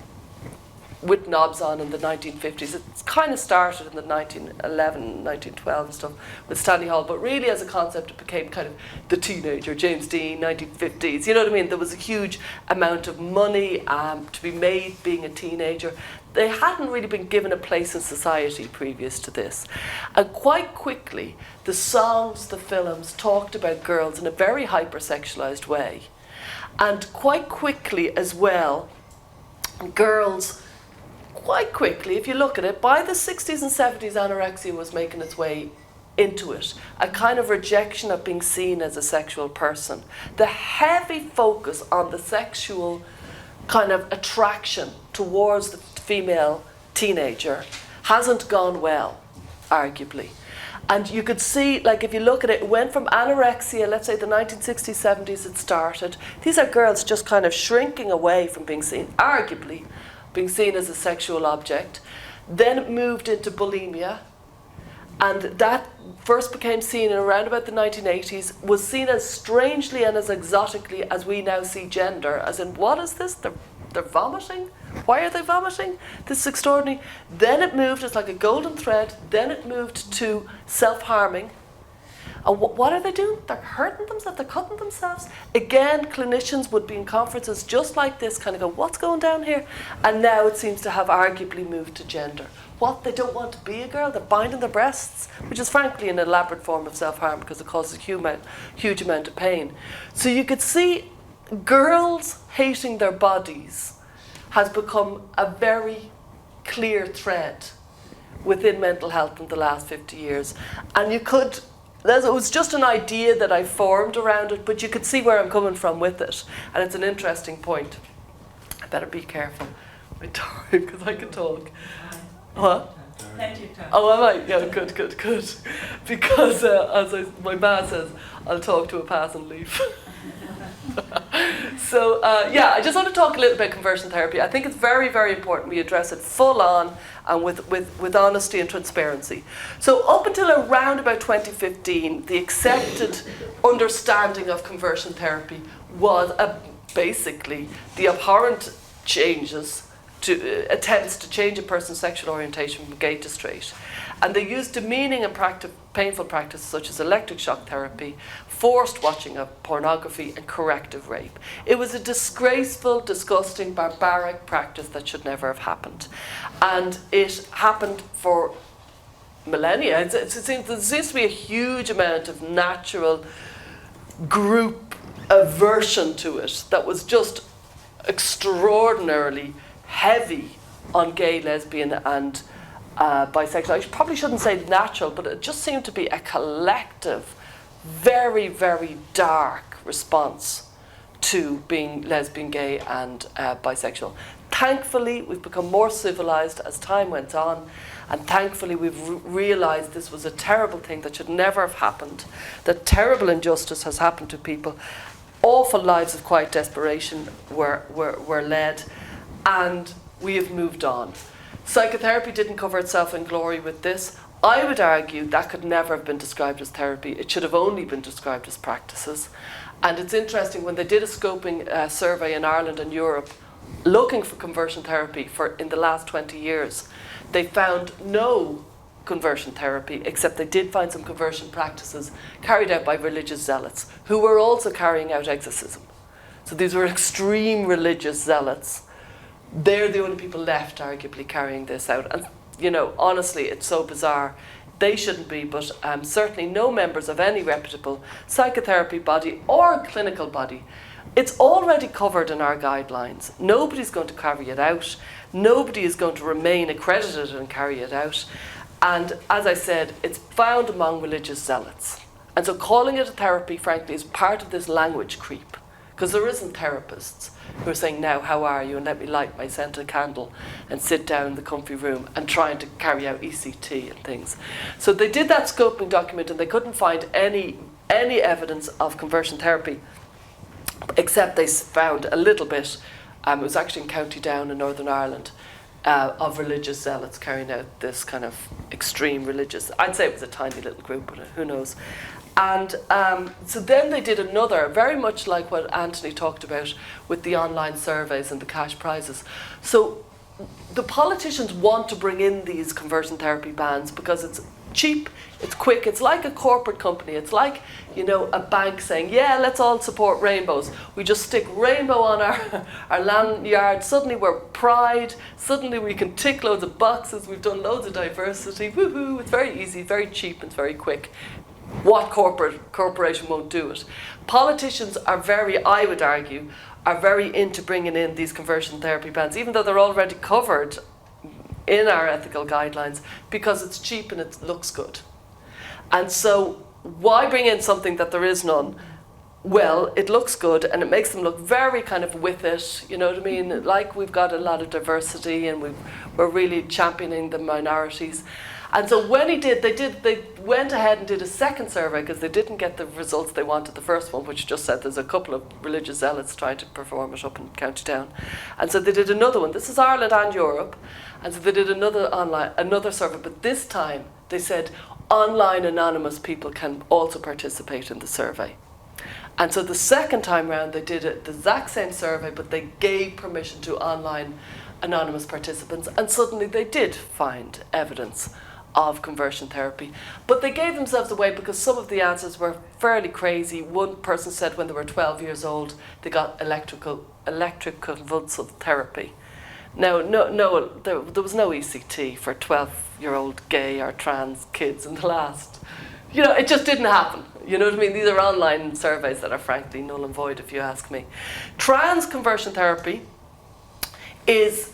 with knobs on in the 1950s. It kind of started in the 1911, 1912 and stuff with Stanley Hall, but really as a concept it became kind of the teenager, James Dean, 1950s. You know what I mean? There was a huge amount of money to be made being a teenager. They hadn't really been given a place in society previous to this. And quite quickly, the songs, the films talked about girls in a very hypersexualized way. And quite quickly as well, girls, quite quickly, if you look at it, by the 60s and 70s, anorexia was making its way into it. A kind of rejection of being seen as a sexual person. The heavy focus on the sexual kind of attraction towards the female teenager hasn't gone well, arguably. And you could see, like if you look at it, it went from anorexia, let's say the 1960s, 70s it started. These are girls just kind of shrinking away from being seen, arguably, being seen as a sexual object. Then it moved into bulimia, and that first became seen in around about the 1980s, was seen as strangely and as exotically as we now see gender, as in, what is this? They're vomiting? Why are they vomiting? This is extraordinary. Then it moved, it's like a golden thread, then it moved to self-harming. And what are they doing? They're hurting themselves, they're cutting themselves. Again, clinicians would be in conferences just like this, kind of go, what's going down here? And now it seems to have arguably moved to gender. What, they don't want to be a girl, they're binding their breasts, which is frankly an elaborate form of self-harm because it causes a huge amount of pain. So you could see girls hating their bodies has become a very clear thread within mental health in the last 50 years. And you could, it was just an idea that I formed around it, but you could see where I'm coming from with it. And it's an interesting point. I better be careful with time, because I can talk. What? Plenty of time. Oh, am I? Yeah, good. Because as my ma says, I'll talk to a pass and leave. So, I just want to talk a little bit about conversion therapy. I think it's very, very important we address it full on and with honesty and transparency. So up until around about 2015, the accepted understanding of conversion therapy was basically the abhorrent changes to attempts to change a person's sexual orientation from gay to straight. And they used demeaning and painful practices such as electric shock therapy, forced watching of pornography, and corrective rape. It was a disgraceful, disgusting, barbaric practice that should never have happened. And it happened for millennia. There seems to be a huge amount of natural group aversion to it that was just extraordinarily heavy on gay, lesbian, and bisexual. I probably shouldn't say natural, but it just seemed to be a collective, very, very dark response to being lesbian, gay, and bisexual. Thankfully, we've become more civilized as time went on, and thankfully we've realized this was a terrible thing that should never have happened, that terrible injustice has happened to people. Awful lives of quiet desperation were led, and we have moved on. Psychotherapy didn't cover itself in glory with this. I would argue that could never have been described as therapy. It should have only been described as practices. And it's interesting, when they did a scoping survey in Ireland and Europe looking for conversion therapy in the last 20 years, they found no conversion therapy, except they did find some conversion practices carried out by religious zealots who were also carrying out exorcism. So these were extreme religious zealots. They're the only people left, arguably, carrying this out. And, you know, honestly, it's so bizarre. They shouldn't be, but certainly no members of any reputable psychotherapy body or clinical body. It's already covered in our guidelines. Nobody's going to carry it out. Nobody is going to remain accredited and carry it out. And as I said, it's found among religious zealots. And so calling it a therapy, frankly, is part of this language creep. Because there isn't therapists who are saying, now, how are you? And let me light my scented candle and sit down in the comfy room and trying to carry out ECT and things. So they did that scoping document and they couldn't find any evidence of conversion therapy, except they found a little bit. It was actually in County Down in Northern Ireland, of religious zealots carrying out this kind of extreme religious. I'd say it was a tiny little group, but who knows. And so then they did another, very much like what Anthony talked about with the online surveys and the cash prizes. So the politicians want to bring in these conversion therapy bans because it's cheap, it's quick, it's like a corporate company, it's like, you know, a bank saying, yeah, let's all support rainbows. We just stick rainbow on our lanyard, suddenly we're pride, suddenly we can tick loads of boxes, we've done loads of diversity, woohoo, it's very easy, very cheap, and very quick. What corporation won't do it? Politicians are very, I would argue, are very into bringing in these conversion therapy bans, even though they're already covered in our ethical guidelines, because it's cheap and it looks good. And so why bring in something that there is none? Well, it looks good and it makes them look very kind of with it, you know what I mean? Like we've got a lot of diversity and we're really championing the minorities. And so when they went ahead and did a second survey because they didn't get the results they wanted the first one, which just said there's a couple of religious zealots trying to perform it up in County Down. And so they did another one. This is Ireland and Europe. And so they did another survey, but this time they said online anonymous people can also participate in the survey. And so the second time round they did the exact same survey, but they gave permission to online anonymous participants, and suddenly they did find evidence of conversion therapy. But they gave themselves away because some of the answers were fairly crazy. One person said when they were 12 years old they got electric convulsive therapy. Now, there was no ECT for 12-year-old gay or trans kids in the last. You know, it just didn't happen. You know what I mean? These are online surveys that are frankly null and void if you ask me. Trans conversion therapy is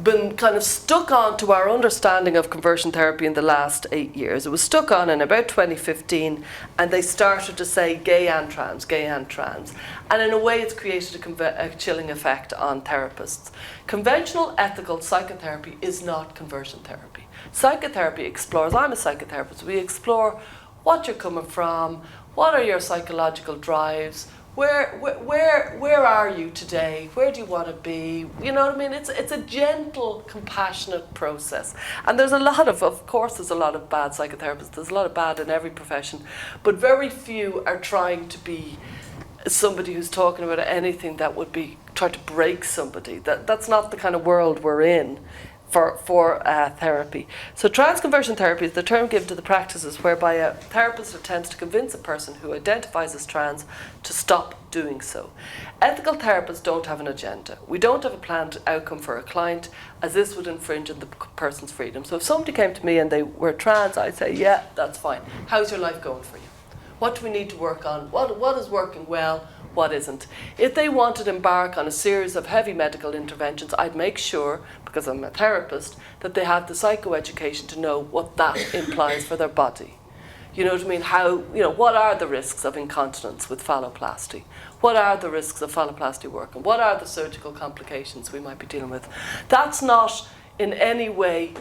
been kind of stuck on to our understanding of conversion therapy in the last 8 years. It was stuck on in about 2015, and they started to say gay and trans, gay and trans. And in a way it's created a chilling effect on therapists. Conventional ethical psychotherapy is not conversion therapy. Psychotherapy explores, I'm a psychotherapist, we explore what you're coming from, what are your psychological drives, where are you today? Where do you want to be? You know what I mean? It's a gentle, compassionate process. And there's a lot of course, there's a lot of bad psychotherapists. There's a lot of bad in every profession. But very few are trying to be somebody who's talking about anything that would be trying to break somebody. That's not the kind of world we're in for therapy. So transconversion therapy is the term given to the practices whereby a therapist attempts to convince a person who identifies as trans to stop doing so. Ethical therapists don't have an agenda. We don't have a planned outcome for a client, as this would infringe on the person's freedom. So if somebody came to me and they were trans, I'd say, yeah, that's fine. How's your life going for you? What do we need to work on? What is working well? What isn't? If they wanted to embark on a series of heavy medical interventions, I'd make sure, because I'm a therapist, that they have the psychoeducation to know what that implies for their body. You know what I mean? How, you know, what are the risks of incontinence with phalloplasty? What are the risks of phalloplasty work? And what are the surgical complications we might be dealing with? That's not in any way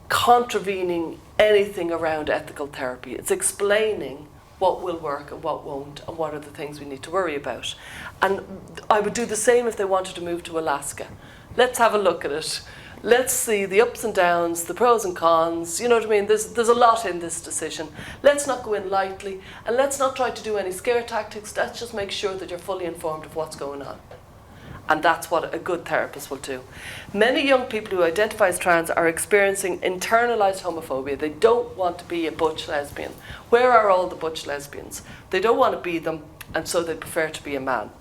contravening anything around ethical therapy. It's explaining what will work and what won't, and what are the things we need to worry about. And I would do the same if they wanted to move to Alaska. Let's have a look at it. Let's see the ups and downs, the pros and cons, you know what I mean? There's a lot in this decision. Let's not go in lightly, and let's not try to do any scare tactics. Let's just make sure that you're fully informed of what's going on. And that's what a good therapist will do. Many young people who identify as trans are experiencing internalized homophobia. They don't want to be a butch lesbian. Where are all the butch lesbians? They don't want to be them, and so they prefer to be a man.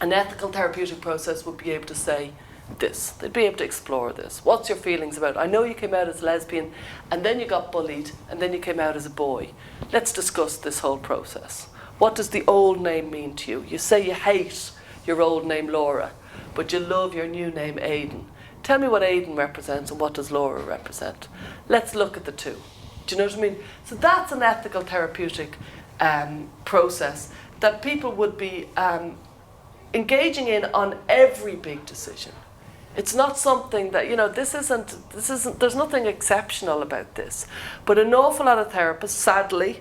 An ethical therapeutic process would be able to say this. They'd be able to explore this. What's your feelings about? I know you came out as lesbian, and then you got bullied, and then you came out as a boy. Let's discuss this whole process. What does the old name mean to you? You say you hate your old name Laura, but you love your new name Aidan. Tell me what Aidan represents and what does Laura represent. Let's look at the two. Do you know what I mean? So that's an ethical therapeutic process that people would be engaging in on every big decision. It's not something that, you know, this isn't, there's nothing exceptional about this. But an awful lot of therapists, sadly,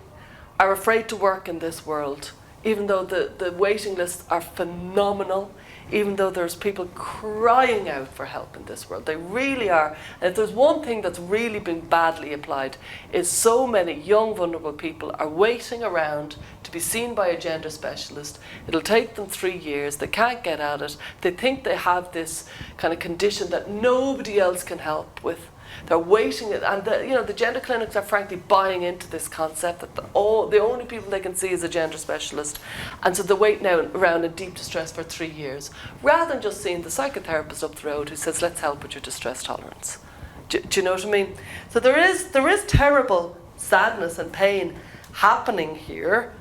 are afraid to work in this world even though the waiting lists are phenomenal, even though there's people crying out for help in this world. They really are. And if there's one thing that's really been badly applied, is so many young, vulnerable people are waiting around to be seen by a gender specialist. It'll take them 3 years. They can't get at it. They think they have this kind of condition that nobody else can help with. They're waiting, and the gender clinics are frankly buying into this concept that the only people they can see is a gender specialist, and so they're waiting around in deep distress for 3 years, rather than just seeing the psychotherapist up the road who says, let's help with your distress tolerance. Do you know what I mean? So there is terrible sadness and pain happening here,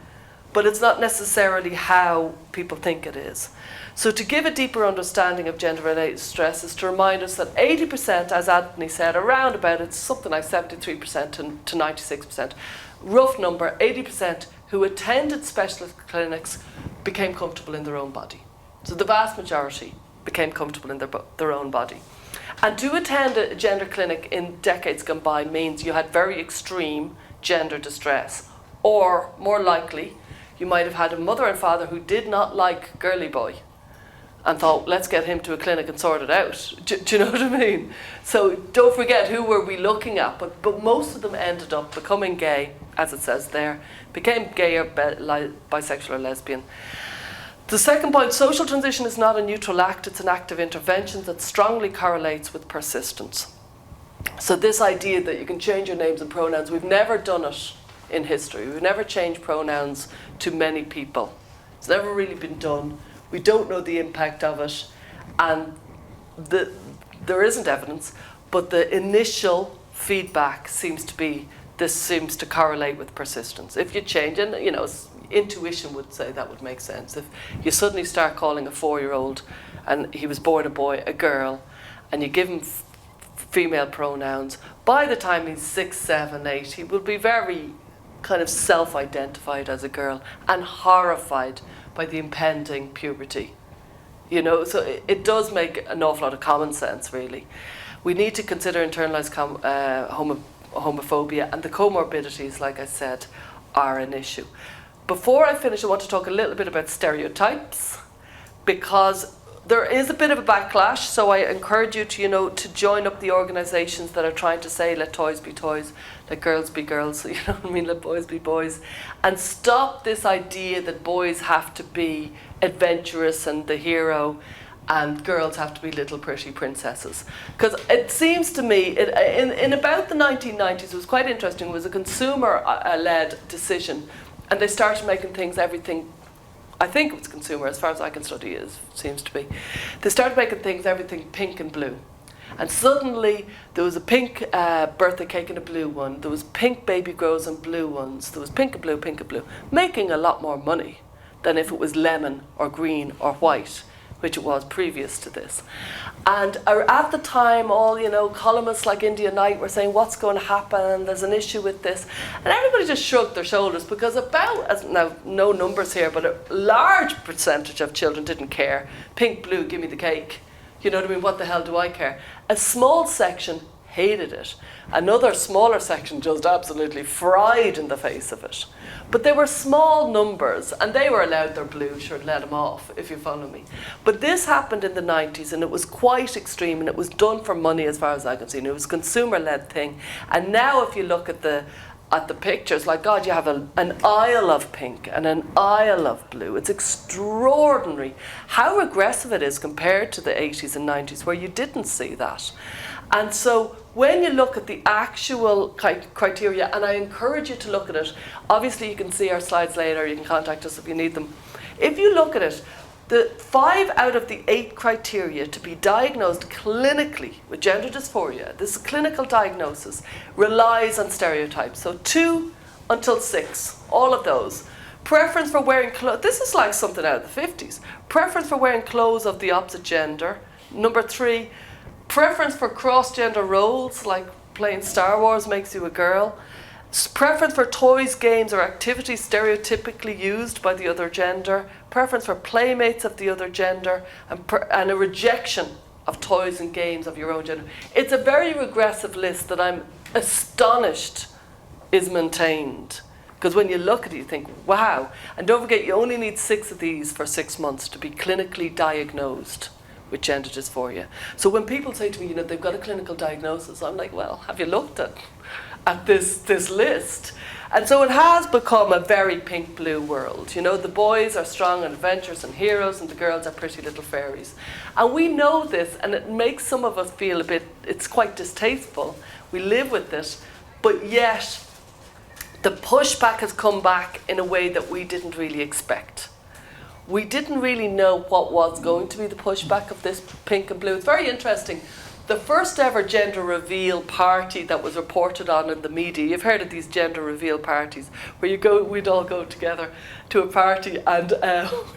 but it's not necessarily how people think it is. So to give a deeper understanding of gender-related stress is to remind us that 80%, as Anthony said, around about, it's something like 73% to 96%, rough number, 80% who attended specialist clinics became comfortable in their own body. So the vast majority became comfortable in their own body. And to attend a gender clinic in decades gone by means you had very extreme gender distress, or more likely, you might have had a mother and father who did not like girly boy and thought, let's get him to a clinic and sort it out. Do you know what I mean? So don't forget, who were we looking at? But most of them ended up becoming gay, as it says there, became gay or bisexual or lesbian. The second point, social transition is not a neutral act, it's an act of intervention that strongly correlates with persistence. So this idea that you can change your names and pronouns, we've never done it in history. We've never changed pronouns to many people. It's never really been done. We don't know the impact of it, and there isn't evidence, but the initial feedback seems to be, this seems to correlate with persistence. If you change, and intuition would say that would make sense. If you suddenly start calling a 4-year-old, and he was born a boy, a girl, and you give him female pronouns, by the time he's 6, 7, 8, he will be very kind of self-identified as a girl and horrified by the impending puberty. So it does make an awful lot of common sense, really. We need to consider internalized homophobia, and the comorbidities, like I said, are an issue. Before I finish, I want to talk a little bit about stereotypes, because there is a bit of a backlash, so I encourage you to join up the organisations that are trying to say, let toys be toys, let girls be girls, let boys be boys, and stop this idea that boys have to be adventurous and the hero, and girls have to be little pretty princesses. Because it seems to me, in about the 1990s, it was quite interesting, it was a consumer-led decision, and they started making everything, I think it was consumer, as far as I can study it seems to be. They started making everything pink and blue. And suddenly there was a pink birthday cake and a blue one. There was pink baby grows and blue ones. There was pink and blue, making a lot more money than if it was lemon or green or white, which it was previous to this. And at the time, all columnists like India Knight were saying, what's going to happen? There's an issue with this. And everybody just shrugged their shoulders, because now no numbers here, but a large percentage of children didn't care. Pink, blue, give me the cake. You know what I mean? What the hell do I care? A small section hated it. Another smaller section just absolutely fried in the face of it. But they were small numbers, and they were allowed their blue, sure, let them off, if you follow me. But this happened in the 90s, and it was quite extreme, and it was done for money as far as I can see. And it was a consumer-led thing. And now if you look at the pictures, like, God, you have an aisle of pink and an aisle of blue. It's extraordinary how regressive it is compared to the 80s and 90s, where you didn't see that. And so when you look at the actual criteria, and I encourage you to look at it, obviously you can see our slides later, you can contact us if you need them. If you look at it, the 5 out of the 8 criteria to be diagnosed clinically with gender dysphoria, this clinical diagnosis, relies on stereotypes. So 2 until 6, all of those. Preference for wearing clothes, this is like something out of the 50s. Preference for wearing clothes of the opposite gender. Number 3, preference for cross-gender roles, like playing Star Wars makes you a girl. Preference for toys, games, or activities stereotypically used by the other gender. Preference for playmates of the other gender, and a rejection of toys and games of your own gender. It's a very regressive list that I'm astonished is maintained Because when you look at it, you think, wow. And don't forget, you only need 6 of these for 6 months to be clinically diagnosed with gender dysphoria. So when people say to me, they've got a clinical diagnosis, I'm like, well, have you looked at this list? And so it has become a very pink-blue world. The boys are strong and adventurous and heroes, and the girls are pretty little fairies. And we know this, and it makes some of us feel it's quite distasteful. We live with it, but yet the pushback has come back in a way that we didn't really expect. We didn't really know what was going to be the pushback of this pink and blue. It's very interesting. The first ever gender reveal party that was reported on in the media, you've heard of these gender reveal parties, where we'd all go together to a party and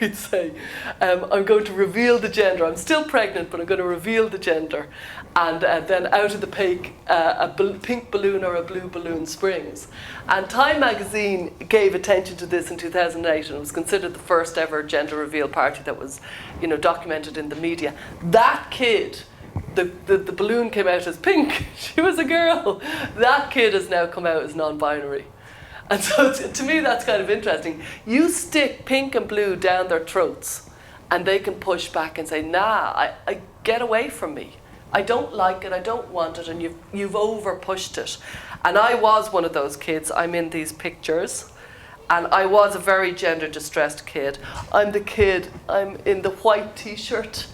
we'd say, I'm going to reveal the gender. I'm still pregnant, but I'm going to reveal the gender. And then out of the pink, a pink balloon or a blue balloon springs. And Time magazine gave attention to this in 2008, and it was considered the first ever gender reveal party that was, documented in the media. That kid, the balloon came out as pink. She was a girl. That kid has now come out as non-binary. And so to me that's kind of interesting. You stick pink and blue down their throats and they can push back and say, nah, I get away from me. I don't like it, I don't want it, and you've over-pushed it. And I was one of those kids. I'm in these pictures. And I was a very gender-distressed kid. I'm in the white T-shirt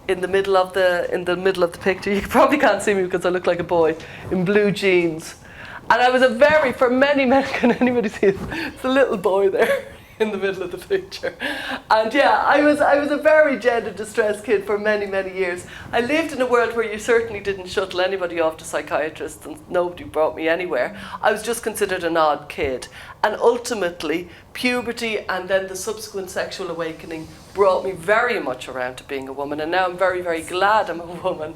in the middle of the picture. You probably can't see me because I look like a boy in blue jeans. And I was for many, can anybody see it? It's a little boy there in the middle of the picture. And yeah, I was a very gender-distressed kid for many, many years. I lived in a world where you certainly didn't shuttle anybody off to psychiatrists and nobody brought me anywhere. I was just considered an odd kid. And ultimately, puberty and then the subsequent sexual awakening brought me very much around to being a woman. And now I'm very, very glad I'm a woman.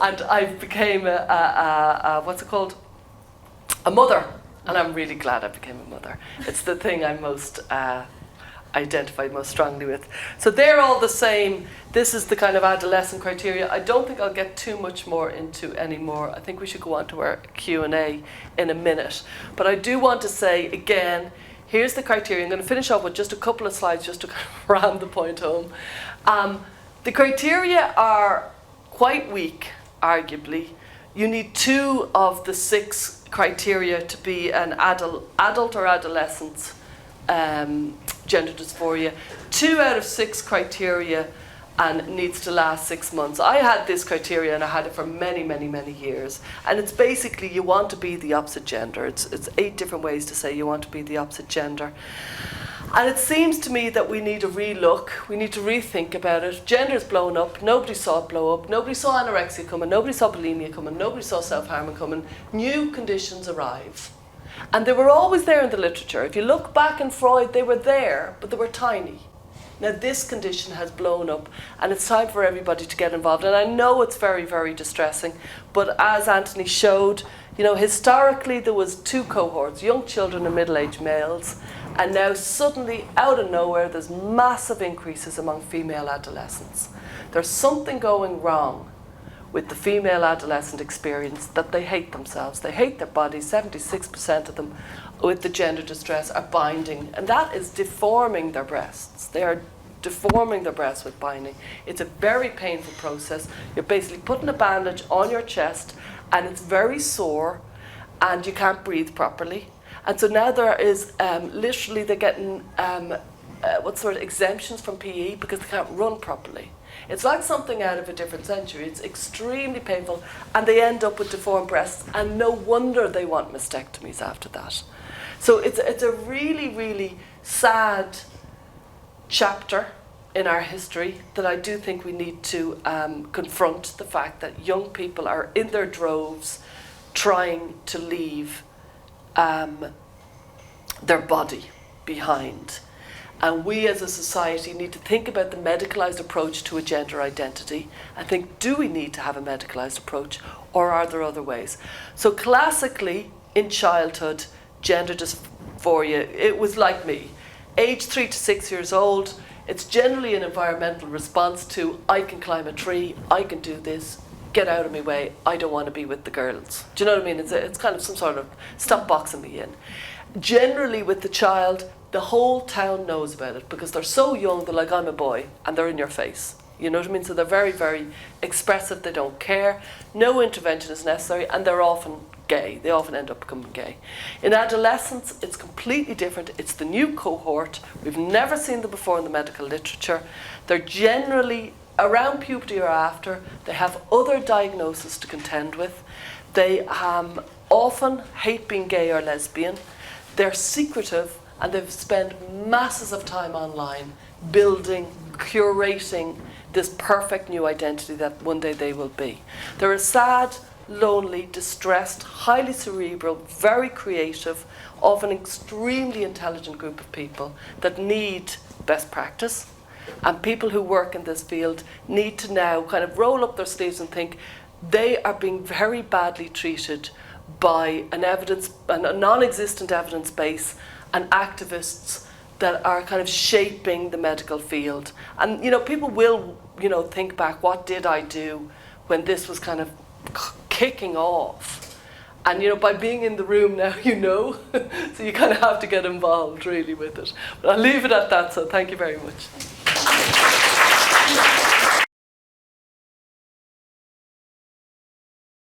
And I became what's it called? A mother. And I'm really glad I became a mother. It's the thing I'm most identified most strongly with. So they're all the same. This is the kind of adolescent criteria. I don't think I'll get too much more into anymore. I think we should go on to our Q&A in a minute. But I do want to say, again, here's the criteria. I'm going to finish off with just a couple of slides just to kind of ram the point home. The criteria are quite weak, arguably. You need 2 of the 6 criteria to be an adult or adolescent gender dysphoria. 2 out of 6 criteria and needs to last 6 months. I had this criteria and I had it for many, many, many years. And it's basically you want to be the opposite gender. It's 8 different ways to say you want to be the opposite gender. And it seems to me that we need a relook, we need to rethink about it. Gender's blown up, nobody saw it blow up, nobody saw anorexia coming, nobody saw bulimia coming, nobody saw self-harming coming. New conditions arrive. And they were always there in the literature. If you look back in Freud, they were there, but they were tiny. Now this condition has blown up and it's time for everybody to get involved. And I know it's very, very distressing, but as Anthony showed, historically there was 2 cohorts, young children and middle-aged males. And now suddenly, out of nowhere, there's massive increases among female adolescents. There's something going wrong with the female adolescent experience that they hate themselves. They hate their bodies. 76% of them with the gender distress are binding. And that is deforming their breasts. They are deforming their breasts with binding. It's a very painful process. You're basically putting a bandage on your chest and it's very sore and you can't breathe properly. And so now there is literally they're getting exemptions from PE because they can't run properly. It's like something out of a different century. It's extremely painful and they end up with deformed breasts and no wonder they want mastectomies after that. So it's a really, really sad chapter in our history that I do think we need to confront the fact that young people are in their droves trying to leave their body behind. And we as a society need to think about the medicalised approach to a gender identity and think, do we need to have a medicalised approach or are there other ways? So classically, in childhood, gender dysphoria, it was like me. Age 3 to 6 years old, it's generally an environmental response to, I can climb a tree, I can do this, get out of my way, I don't want to be with the girls. Do you know what I mean? It's kind of some sort of stop boxing me in. Generally with the child, the whole town knows about it because they're so young, they're like, I'm a boy, and they're in your face. You know what I mean? So they're very, very expressive, they don't care, no intervention is necessary, and they're often gay. They often end up becoming gay. In adolescence, it's completely different. It's the new cohort. We've never seen them before in the medical literature. They're generally around puberty or after. They have other diagnoses to contend with. They often hate being gay or lesbian. They're secretive, and they've spent masses of time online building, curating this perfect new identity that one day they will be. They're a sad, lonely, distressed, highly cerebral, very creative, often extremely intelligent group of people that need best practice. And people who work in this field need to now kind of roll up their sleeves and think they are being very badly treated by a non-existent evidence base and activists that are kind of shaping the medical field. And people will think back, what did I do when this was kind of kicking off? And by being in the room now, so you kind of have to get involved really with it. But I'll leave it at that, so thank you very much.